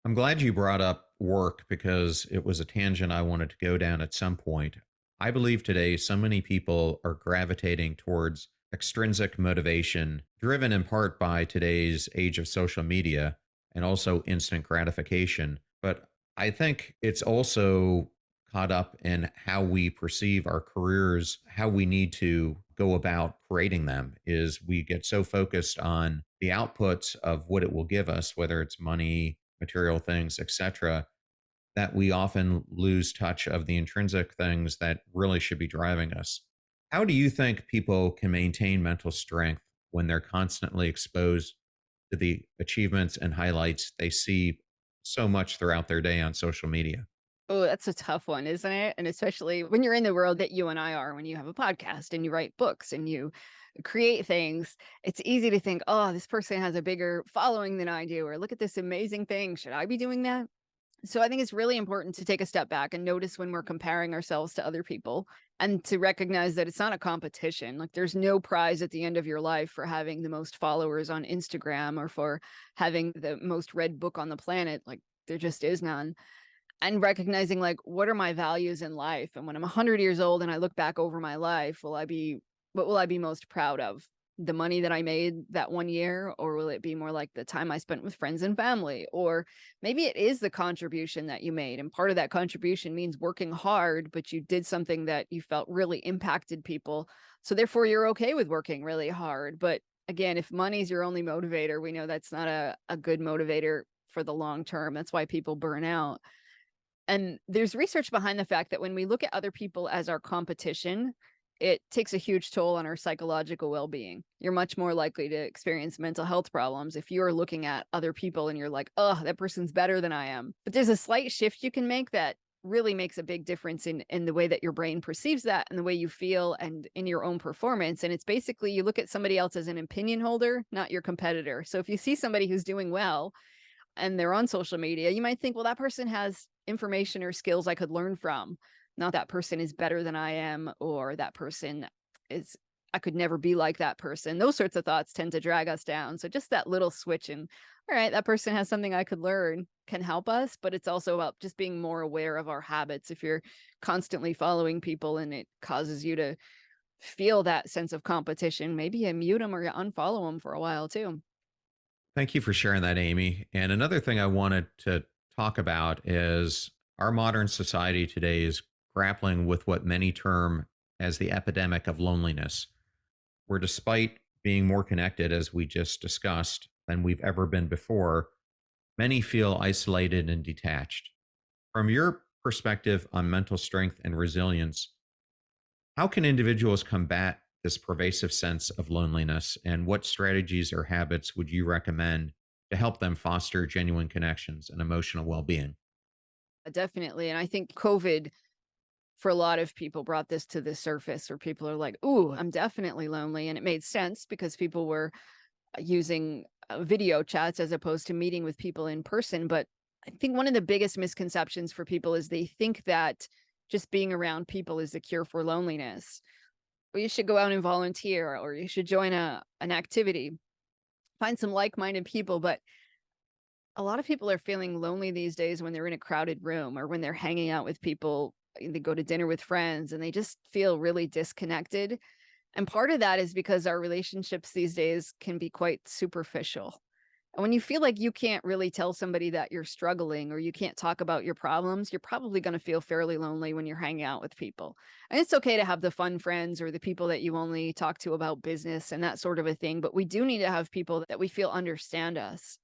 I'm glad you brought up work because it was a tangent I wanted to go down at some point. I believe today so many people are gravitating towards extrinsic motivation, driven in part by today's age of social media and also instant gratification. But I think it's also caught up in how we perceive our careers, how we need to go about creating them. Is we get so focused on the outputs of what it will give us, whether it's money, material things, etc., that we often lose touch of the intrinsic things that really should be driving us. How do you think people can maintain mental strength when they're constantly exposed to the achievements and highlights they see so much throughout their day on social media? Oh, that's a tough one, isn't it? And especially when you're in the world that you and I are, when you have a podcast and you write books and you create things, it's easy to think, oh, this person has a bigger following than I do, or look at this amazing thing. Should I be doing that? So I think it's really important to take a step back and notice when we're comparing ourselves to other people and to recognize that it's not a competition. Like there's no prize at the end of your life for having the most followers on Instagram or for having the most read book on the planet. Like there just is none. And recognizing like what are my values in life? And when I'm 100 years old and I look back over my life, what will I be most proud of? The money that I made that one year, or will it be more like the time I spent with friends and family? Or maybe it is the contribution that you made. And part of that contribution means working hard, but you did something that you felt really impacted people. So therefore, you're okay with working really hard. But again, if money's your only motivator, we know that's not a good motivator for the long term. That's why people burn out. And there's research behind the fact that when we look at other people as our competition, it takes a huge toll on our psychological well-being. You're much more likely to experience mental health problems if you're looking at other people and you're like, oh, that person's better than I am. But there's a slight shift you can make that really makes a big difference in the way that your brain perceives that and the way you feel and in your own performance. And it's basically you look at somebody else as an opinion holder, not your competitor. So if you see somebody who's doing well, and they're on social media, you might think, well, that person has information or skills I could learn from. Not that person is better than I am, or that person is, I could never be like that person. Those sorts of thoughts tend to drag us down. So just that little switch and, all right, that person has something I could learn can help us, but it's also about just being more aware of our habits. If you're constantly following people and it causes you to feel that sense of competition, maybe you mute them or you unfollow them for a while too. Thank you for sharing that, Amy. And another thing I wanted to talk about is our modern society today is grappling with what many term as the epidemic of loneliness, where despite being more connected, as we just discussed, than we've ever been before, many feel isolated and detached. From your perspective on mental strength and resilience, how can individuals combat this pervasive sense of loneliness, and what strategies or habits would you recommend to help them foster genuine connections and emotional well being? Definitely. And I think COVID for a lot of people brought this to the surface where people are like, "Ooh, I'm definitely lonely." And it made sense because people were using video chats as opposed to meeting with people in person. But I think one of the biggest misconceptions for people is they think that just being around people is the cure for loneliness. Or you should go out and volunteer, or you should join an activity, find some like-minded people. But a lot of people are feeling lonely these days when they're in a crowded room or when they're hanging out with people. They go to dinner with friends and they just feel really disconnected. And part of that is because our relationships these days can be quite superficial. And when you feel like you can't really tell somebody that you're struggling or you can't talk about your problems, you're probably going to feel fairly lonely when you're hanging out with people. And it's okay to have the fun friends or the people that you only talk to about business and that sort of a thing. But we do need to have people that we feel understand us.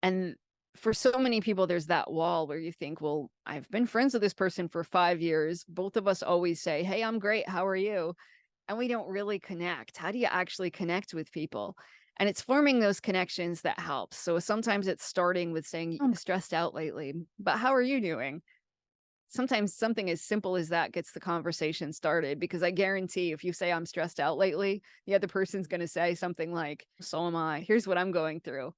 And for so many people, there's that wall where you think, well, I've been friends with this person for 5 years. Both of us always say, hey, I'm great. How are you? And we don't really connect. How do you actually connect with people? And it's forming those connections that helps. So sometimes it's starting with saying, I'm stressed out lately, but how are you doing? Sometimes something as simple as that gets the conversation started because I guarantee if you say I'm stressed out lately, the other person's going to say something like, so am I. Here's what I'm going through.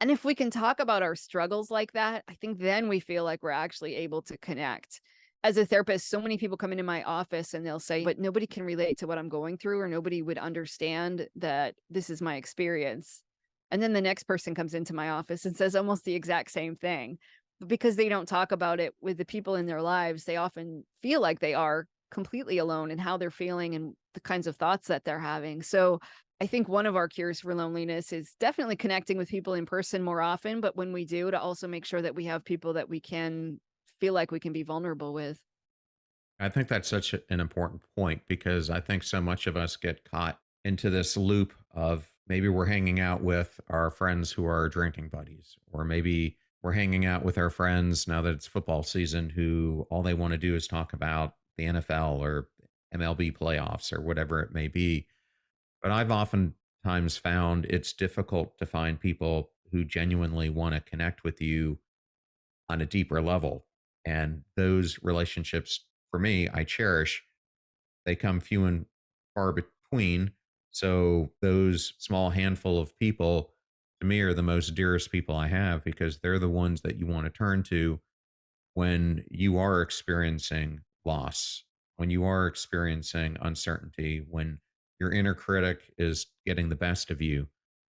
And if we can talk about our struggles like that, I think then we feel like we're actually able to connect. As a therapist, so many people come into my office and they'll say, but nobody can relate to what I'm going through, or nobody would understand that this is my experience. And then the next person comes into my office and says almost the exact same thing. But because they don't talk about it with the people in their lives, they often feel like they are completely alone in how they're feeling and the kinds of thoughts that they're having. So I think one of our cures for loneliness is definitely connecting with people in person more often, but when we do, to also make sure that we have people that we can feel like we can be vulnerable with. I think that's such an important point because I think so much of us get caught into this loop of maybe we're hanging out with our friends who are drinking buddies, or maybe we're hanging out with our friends now that it's football season who all they want to do is talk about the NFL or MLB playoffs or whatever it may be. But I've oftentimes found it's difficult to find people who genuinely want to connect with you on a deeper level. And those relationships, for me, I cherish. They come few and far between. So those small handful of people to me are the most dearest people I have because they're the ones that you want to turn to when you are experiencing loss, when you are experiencing uncertainty, when your inner critic is getting the best of you.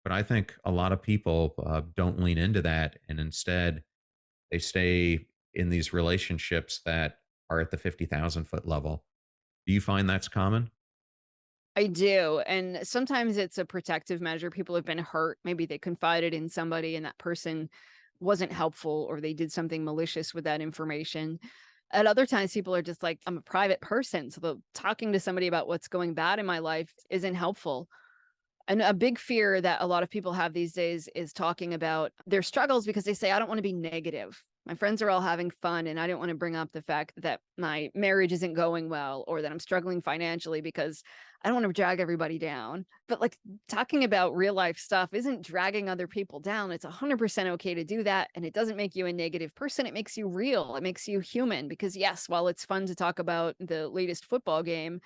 But I think a lot of people don't lean into that. And instead, they stay in these relationships that are at the 50,000 foot level. Do you find that's common? I do. And sometimes it's a protective measure. People have been hurt. Maybe they confided in somebody and that person wasn't helpful or they did something malicious with that information. At other times, people are just like, I'm a private person. So talking to somebody about what's going bad in my life isn't helpful. And a big fear that a lot of people have these days is talking about their struggles because they say, I don't want to be negative. My friends are all having fun, and I don't want to bring up the fact that my marriage isn't going well or that I'm struggling financially because I don't want to drag everybody down. But like talking about real life stuff isn't dragging other people down. It's 100% okay to do that. And it doesn't make you a negative person. It makes you real. It makes you human because, yes, while it's fun to talk about the latest football game,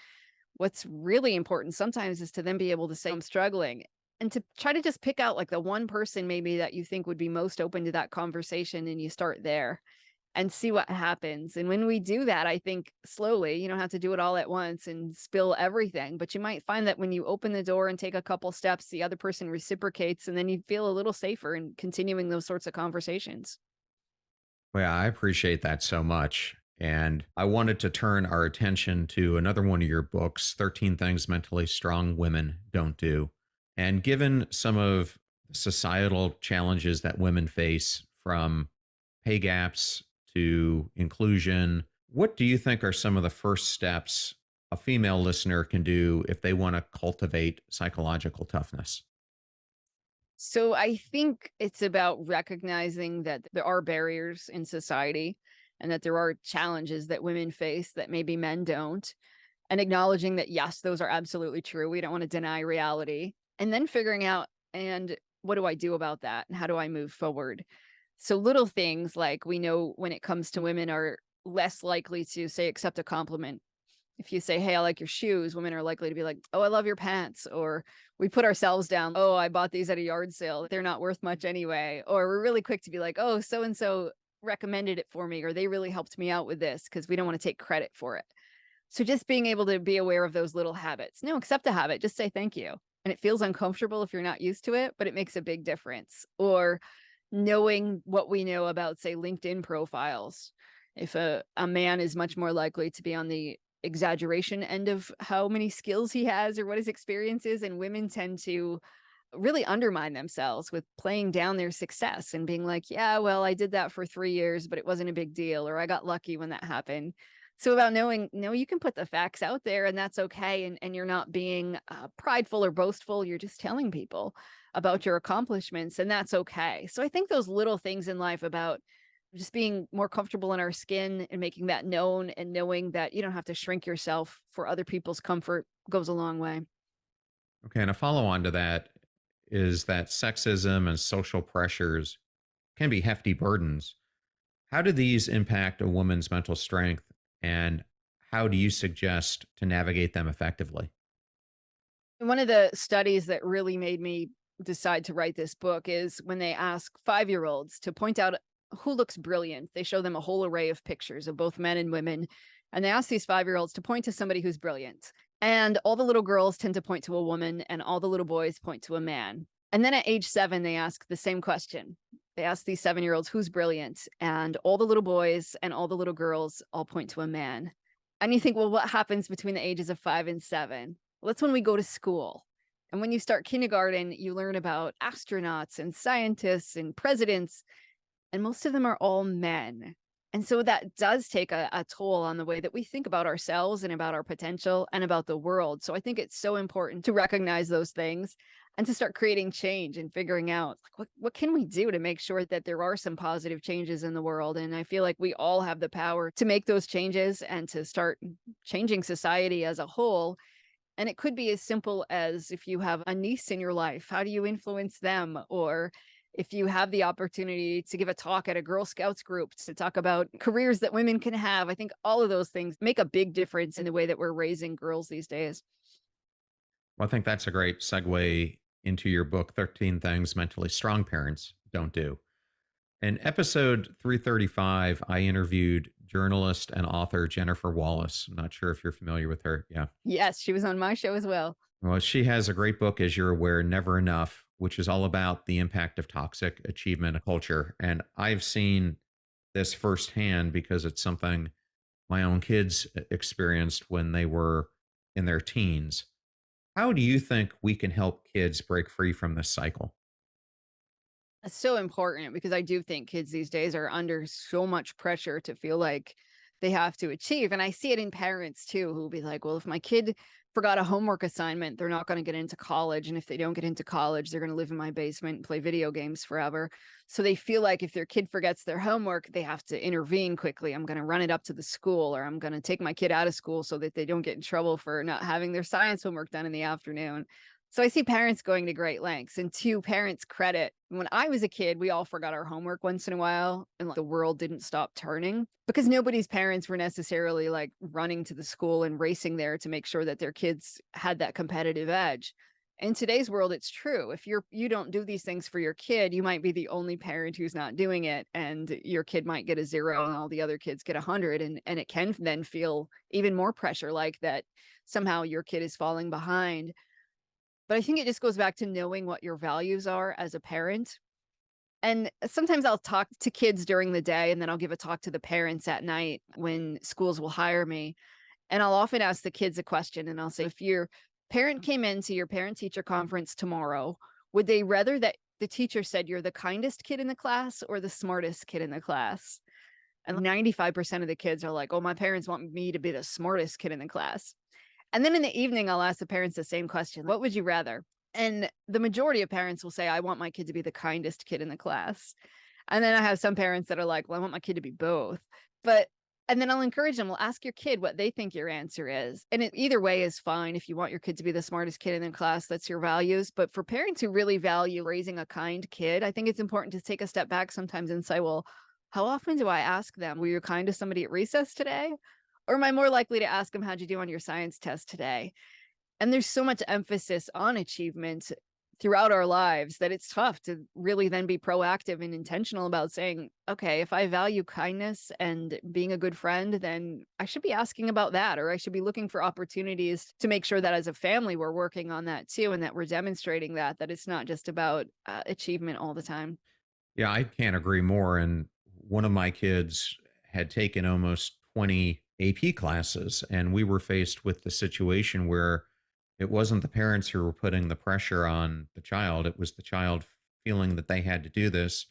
what's really important sometimes is to then be able to say, I'm struggling, and to try to just pick out like the one person maybe that you think would be most open to that conversation. And you start there and see what happens. And when we do that, I think slowly, you don't have to do it all at once and spill everything, but you might find that when you open the door and take a couple steps, the other person reciprocates, and then you feel a little safer in continuing those sorts of conversations. Well, yeah, I appreciate that so much. And I wanted to turn our attention to another one of your books, 13 Things Mentally Strong Women Don't Do. And given some of the societal challenges that women face, from pay gaps to inclusion, what do you think are some of the first steps a female listener can do if they want to cultivate psychological toughness? So I think it's about recognizing that there are barriers in society and that there are challenges that women face that maybe men don't, and acknowledging that, yes, those are absolutely true. We don't want to deny reality. And then figuring out, and what do I do about that? And how do I move forward? So little things like we know when it comes to women are less likely to say, accept a compliment. If you say, hey, I like your shoes, women are likely to be like, oh, I love your pants. Or we put ourselves down. Oh, I bought these at a yard sale. They're not worth much anyway. Or we're really quick to be like, oh, so and so recommended it for me, or they really helped me out with this, because we don't want to take credit for it. So just being able to be aware of those little habits. No, accept a habit. Just say thank you. And it feels uncomfortable if you're not used to it, but it makes a big difference. Or knowing what we know about, say, LinkedIn profiles. If a man is much more likely to be on the exaggeration end of how many skills he has or what his experience is, and women tend to really undermine themselves with playing down their success and being like, yeah, well, I did that for 3 years, but it wasn't a big deal, or I got lucky when that happened. So about knowing, no, you can put the facts out there and that's okay. And you're not being prideful or boastful. You're just telling people about your accomplishments and that's okay. So I think those little things in life about just being more comfortable in our skin and making that known and knowing that you don't have to shrink yourself for other people's comfort goes a long way. Okay. And a follow on to that is that sexism and social pressures can be hefty burdens. How do these impact a woman's mental strength, and how do you suggest to navigate them effectively? One of the studies that really made me decide to write this book is when they ask 5-year-olds to point out who looks brilliant. They show them a whole array of pictures of both men and women. And they ask these 5-year-olds to point to somebody who's brilliant. And all the little girls tend to point to a woman, and all the little boys point to a man. And then at age 7, they ask the same question. They ask these 7-year-olds who's brilliant, and all the little boys and all the little girls all point to a man. And you think, well, what happens between the ages of 5 and 7? Well, that's when we go to school. And when you start kindergarten, you learn about astronauts and scientists and presidents, and most of them are all men. And so that does take a toll on the way that we think about ourselves and about our potential and about the world. So I think it's so important to recognize those things and to start creating change and figuring out like, what can we do to make sure that there are some positive changes in the world. And I feel like we all have the power to make those changes and to start changing society as a whole. And it could be as simple as if you have a niece in your life, how do you influence them? Or if you have the opportunity to give a talk at a Girl Scouts group to talk about careers that women can have, I think all of those things make a big difference in the way that we're raising girls these days. Well, I think that's a great segue into your book, 13 Things Mentally Strong Parents Don't Do. In episode 335, I interviewed journalist and author Jennifer Wallace. I'm not sure if you're familiar with her. Yeah. Yes, she was on my show as well. Well, she has a great book, as you're aware, Never Enough, which is all about the impact of toxic achievement culture. And I've seen this firsthand because it's something my own kids experienced when they were in their teens. How do you think we can help kids break free from this cycle? It's so important because I do think kids these days are under so much pressure to feel like they have to achieve. And I see it in parents too, who'll be like, well, if my kid forgot a homework assignment, they're not going to get into college. And if they don't get into college, they're going to live in my basement and play video games forever. So they feel like if their kid forgets their homework, they have to intervene quickly. I'm going to run it up to the school, or I'm going to take my kid out of school so that they don't get in trouble for not having their science homework done in the afternoon. So I see parents going to great lengths. And to parents' credit, when I was a kid, we all forgot our homework once in a while, and like, the world didn't stop turning because nobody's parents were necessarily like running to the school and racing there to make sure that their kids had that competitive edge. In today's world, it's true. If you don't do these things for your kid, you might be the only parent who's not doing it, and your kid might get a 0 and all the other kids get 100, and it can then feel even more pressure, like that somehow your kid is falling behind. But I think it just goes back to knowing what your values are as a parent. And sometimes I'll talk to kids during the day, and then I'll give a talk to the parents at night when schools will hire me. And I'll often ask the kids a question, and I'll say, if your parent came into your parent teacher conference tomorrow, would they rather that the teacher said you're the kindest kid in the class or the smartest kid in the class? And 95% of the kids are like, oh, my parents want me to be the smartest kid in the class. And then in the evening, I'll ask the parents the same question. What would you rather? And the majority of parents will say, I want my kid to be the kindest kid in the class. And then I have some parents that are like, well, I want my kid to be both. But, and then I'll encourage them, well, ask your kid what they think your answer is. And either way is fine. If you want your kid to be the smartest kid in the class, that's your values. But for parents who really value raising a kind kid, I think it's important to take a step back sometimes and say, well, how often do I ask them, were you kind to somebody at recess today? Or am I more likely to ask them, how'd you do on your science test today? And there's so much emphasis on achievement throughout our lives that it's tough to really then be proactive and intentional about saying, okay, if I value kindness and being a good friend, then I should be asking about that, or I should be looking for opportunities to make sure that as a family, we're working on that too, and that we're demonstrating that it's not just about achievement all the time. Yeah, I can't agree more. And one of my kids had taken almost 20 AP classes, and we were faced with the situation where It wasn't the parents who were putting the pressure on the child. It was the child feeling that they had to do this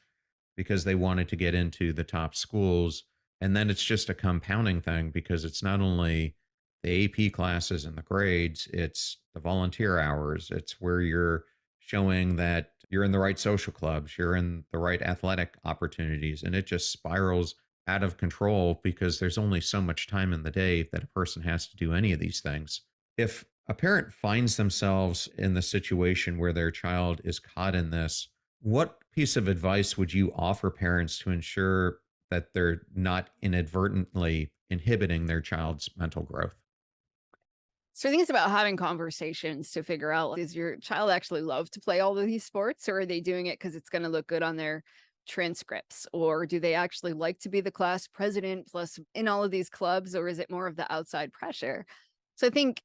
because they wanted to get into the top schools. And then it's just a compounding thing because it's not only the AP classes and the grades, it's the volunteer hours. It's where you're showing that you're in the right social clubs, you're in the right athletic opportunities, and it just spirals out of control because there's only so much time in the day that a person has to do any of these things. If a parent finds themselves in the situation where their child is caught in this, what piece of advice would you offer parents to ensure that they're not inadvertently inhibiting their child's mental growth? So I think it's about having conversations to figure out, does your child actually love to play all of these sports, or are they doing it because it's going to look good on their transcripts? Or do they actually like to be the class president plus in all of these clubs, or is it more of the outside pressure? So I think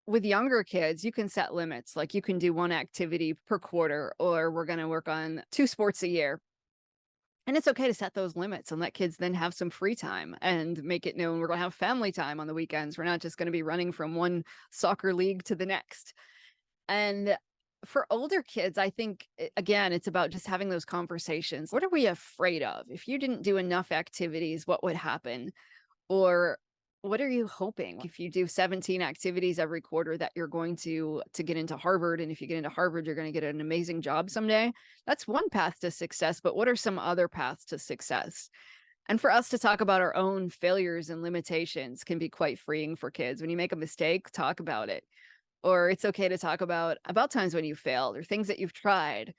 with younger kids, you can set limits. Like you can do one activity per quarter, or we're going to work on two sports a year. And it's okay to set those limits and let kids then have some free time and make it known we're going to have family time on the weekends. We're not just going to be running from one soccer league to the next. And for older kids, I think, again, it's about just having those conversations. What are we afraid of? If you didn't do enough activities, what would happen? Or what are you hoping if you do 17 activities every quarter that you're going to get into Harvard, and if you get into Harvard you're going to get an amazing job someday? That's one path to success, but what are some other paths to success? And for us to talk about our own failures and limitations can be quite freeing for kids. When you make a mistake, talk about it. Or it's okay to talk about times when you failed or things that you've tried,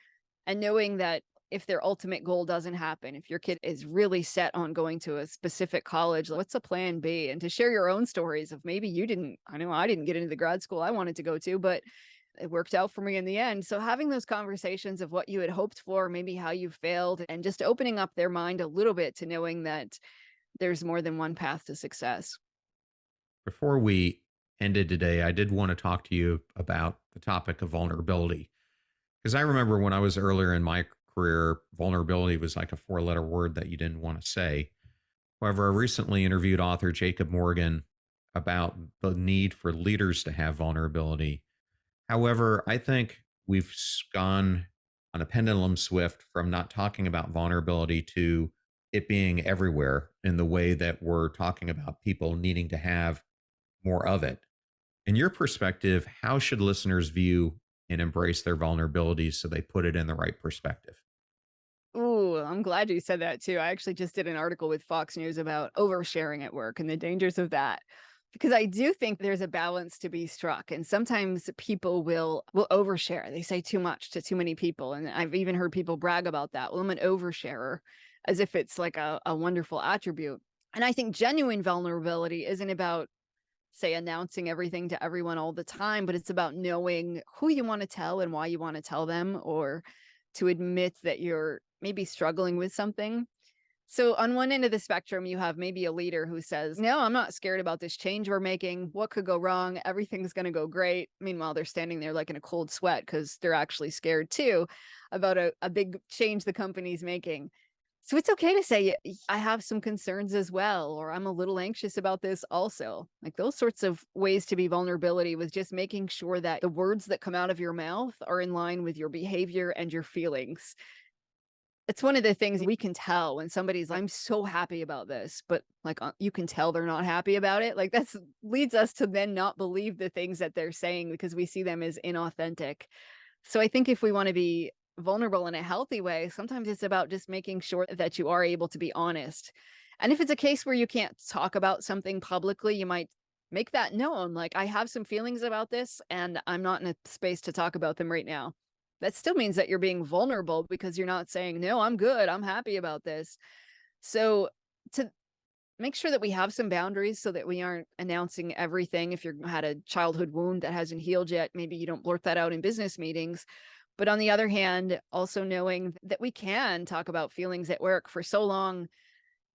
and knowing that if their ultimate goal doesn't happen, if your kid is really set on going to a specific college, what's a plan B? And to share your own stories of maybe you didn't, I know I didn't get into the grad school I wanted to go to, but it worked out for me in the end. So having those conversations of what you had hoped for, maybe how you failed, and just opening up their mind a little bit to knowing that there's more than one path to success. Before we ended today, I did want to talk to you about the topic of vulnerability. Because I remember when I was earlier in my career, vulnerability was like a four-letter word that you didn't want to say. However, I recently interviewed author Jacob Morgan about the need for leaders to have vulnerability. However, I think gone on a pendulum swift from not talking about vulnerability to it being everywhere in the way that we're talking about people needing to have more of it. In your perspective, how should listeners view and embrace their vulnerabilities so they put it in the right perspective? Ooh, I'm glad you said that too. I actually just did an article with Fox News about oversharing at work and the dangers of that. Because I do think there's a balance to be struck. And sometimes people will overshare. They say too much to too many people. And I've even heard people brag about that. Well, I'm an oversharer, as if it's like a wonderful attribute. And I think genuine vulnerability isn't about, say, announcing everything to everyone all the time, but it's about knowing who you want to tell and why you want to tell them, or to admit that you're maybe struggling with something. So on one end of the spectrum, you have maybe a leader who says, no, I'm not scared about this change we're making. What could go wrong? Everything's going to go great. Meanwhile, they're standing there like in a cold sweat because they're actually scared too about a big change the company's making. So it's okay to say, I have some concerns as well, or I'm a little anxious about this also. Like those sorts of ways to be vulnerability was just making sure that the words that come out of your mouth are in line with your behavior and your feelings. It's one of the things we can tell when somebody's like, I'm so happy about this, but like you can tell they're not happy about it. Like that's leads us to then not believe the things that they're saying because we see them as inauthentic. So I think if we want to be vulnerable in a healthy way, sometimes it's about just making sure that you are able to be honest. And if it's a case where you can't talk about something publicly, you might make that known. Like, I have some feelings about this and I'm not in a space to talk about them right now. That still means that you're being vulnerable because you're not saying, no, I'm good. I'm happy about this. So to make sure that we have some boundaries so that we aren't announcing everything. If you had a childhood wound that hasn't healed yet, maybe you don't blurt that out in business meetings. But on the other hand, also knowing that we can talk about feelings at work. For so long,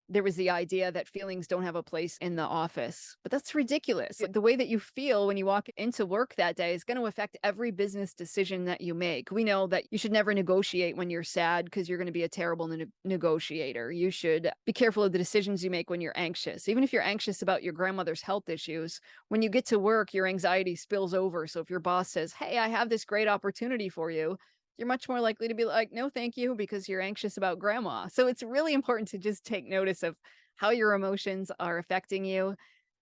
there was the idea that feelings don't have a place in the office, but that's ridiculous. The way that you feel when you walk into work that day is going to affect every business decision that you make. We know that you should never negotiate when you're sad because you're going to be a terrible negotiator. You should be careful of the decisions you make when you're anxious. Even if you're anxious about your grandmother's health issues, when you get to work, your anxiety spills over. So if your boss says, "Hey, I have this great opportunity for you," you're much more likely to be like, "No, thank you," because you're anxious about grandma. So it's really important to just take notice of how your emotions are affecting you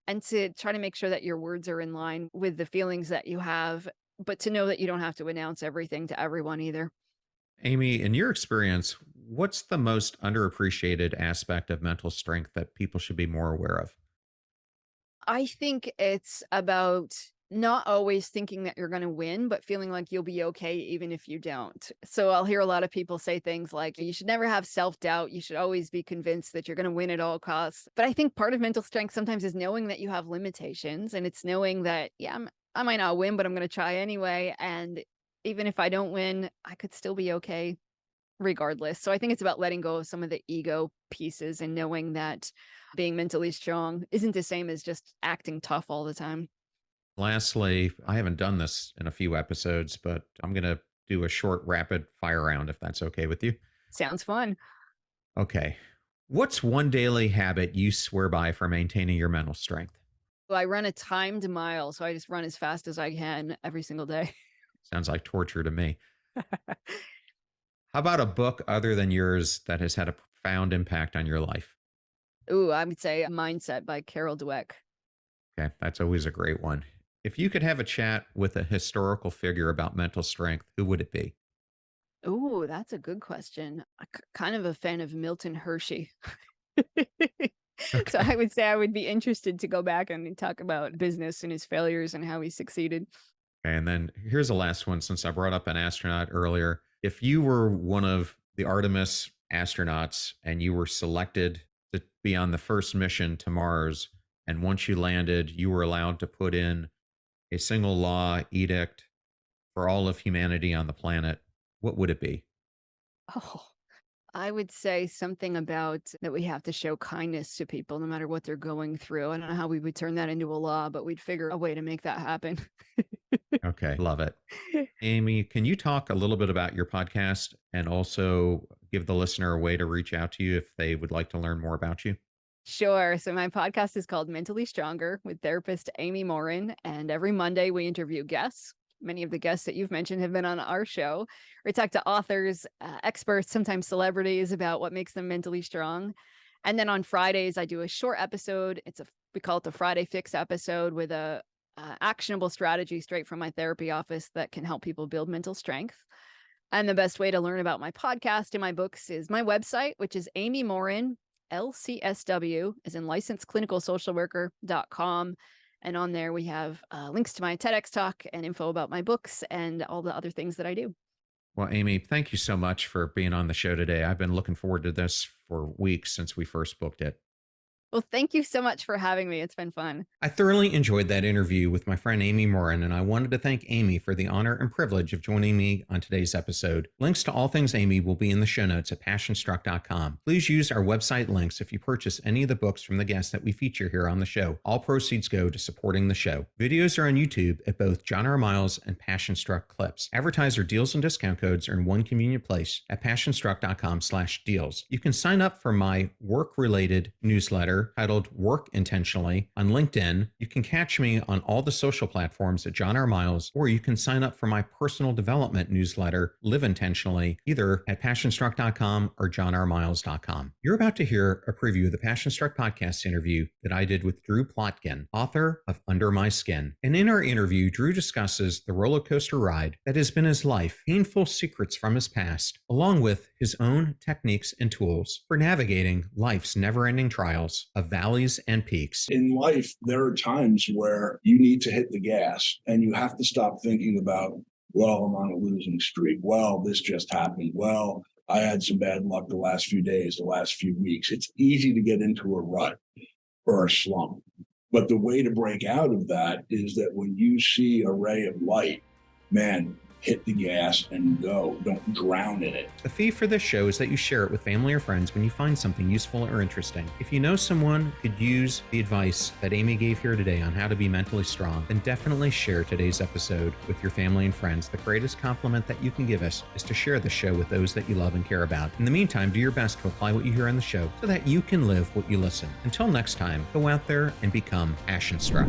and to try to make sure that your words are in line with the feelings that you have, but to know that you don't have to announce everything to everyone either. Amy, in your experience, what's the most underappreciated aspect of mental strength that people should be more aware of? I think it's about not always thinking that you're going to win, but feeling like you'll be okay even if you don't. So I'll hear a lot of people say things like, you should never have self doubt. You should always be convinced that you're going to win at all costs. But I think part of mental strength sometimes is knowing that you have limitations, and it's knowing that, yeah, I might not win, but I'm going to try anyway. And even if I don't win, I could still be okay regardless. So I think it's about letting go of some of the ego pieces and knowing that being mentally strong isn't the same as just acting tough all the time. Lastly, I haven't done this in a few episodes, but I'm going to do a short rapid fire round if that's okay with you. Sounds fun. Okay. What's one daily habit you swear by for maintaining your mental strength? Well, I run a timed mile, so I just run as fast as I can every single day. Sounds like torture to me. How about a book other than yours that has had a profound impact on your life? Ooh, I would say Mindset by Carol Dweck. Okay, that's always a great one. If you could have a chat with a historical figure about mental strength, who would it be? Ooh, that's a good question. Kind of a fan of Milton Hershey. So Okay. I would say I would be interested to go back and talk about business and his failures and how he succeeded. And then here's the last one since I brought up an astronaut earlier. If you were one of the Artemis astronauts and you were selected to be on the first mission to Mars, and once you landed, you were allowed to put in a single law edict for all of humanity on the planet, what would it be? Oh, I would say something about that we have to show kindness to people no matter what they're going through. I don't know how we would turn that into a law, but we'd figure a way to make that happen. Okay, love it. Amy, can you talk a little bit about your podcast and also give the listener a way to reach out to you if they would like to learn more about you? Sure. So my podcast is called Mentally Stronger with therapist Amy Morin. And every Monday we interview guests. Many of the guests that you've mentioned have been on our show. We talk to authors, experts, sometimes celebrities about what makes them mentally strong. And then on Fridays, I do a short episode. We call it the Friday Fix episode with a actionable strategy straight from my therapy office that can help people build mental strength. And the best way to learn about my podcast and my books is my website, which is Amy Morin, LCSW, as in licensed clinical social worker.com. And on there, we have links to my TEDx talk and info about my books and all the other things that I do. Well, Amy, thank you so much for being on the show today. I've been looking forward to this for weeks since we first booked it. Well, thank you so much for having me. It's been fun. I thoroughly enjoyed that interview with my friend Amy Morin, and I wanted to thank Amy for the honor and privilege of joining me on today's episode. Links to all things Amy will be in the show notes at passionstruck.com. Please use our website links if you purchase any of the books from the guests that we feature here on the show. All proceeds go to supporting the show. Videos are on YouTube at both John R. Miles and Passion Struck Clips. Advertiser deals and discount codes are in one convenient place at passionstruck.com/deals. You can sign up for my work-related newsletter titled Work Intentionally on LinkedIn. You can catch me on all the social platforms at John R. Miles, or you can sign up for my personal development newsletter, Live Intentionally, either at passionstruck.com or johnrmiles.com. You're about to hear a preview of the Passion Struck podcast interview that I did with Drew Plotkin, author of Under My Skin. And in our interview, Drew discusses the roller coaster ride that has been his life, painful secrets from his past, along with his own techniques and tools for navigating life's never-ending trials of valleys and peaks. In life, there are times where you need to hit the gas and you have to stop thinking about, well, I'm on a losing streak. Well, this just happened. Well, I had some bad luck the last few days, the last few weeks. It's easy to get into a rut or a slump. But the way to break out of that is that when you see a ray of light, man, hit the gas and go. Don't drown in it. The fee for this show is that you share it with family or friends when you find something useful or interesting. If you know someone could use the advice that Amy gave here today on how to be mentally strong, then definitely share today's episode with your family and friends. The greatest compliment that you can give us is to share the show with those that you love and care about. In the meantime, do your best to apply what you hear on the show so that you can live what you listen. Until next time, go out there and become passion struck.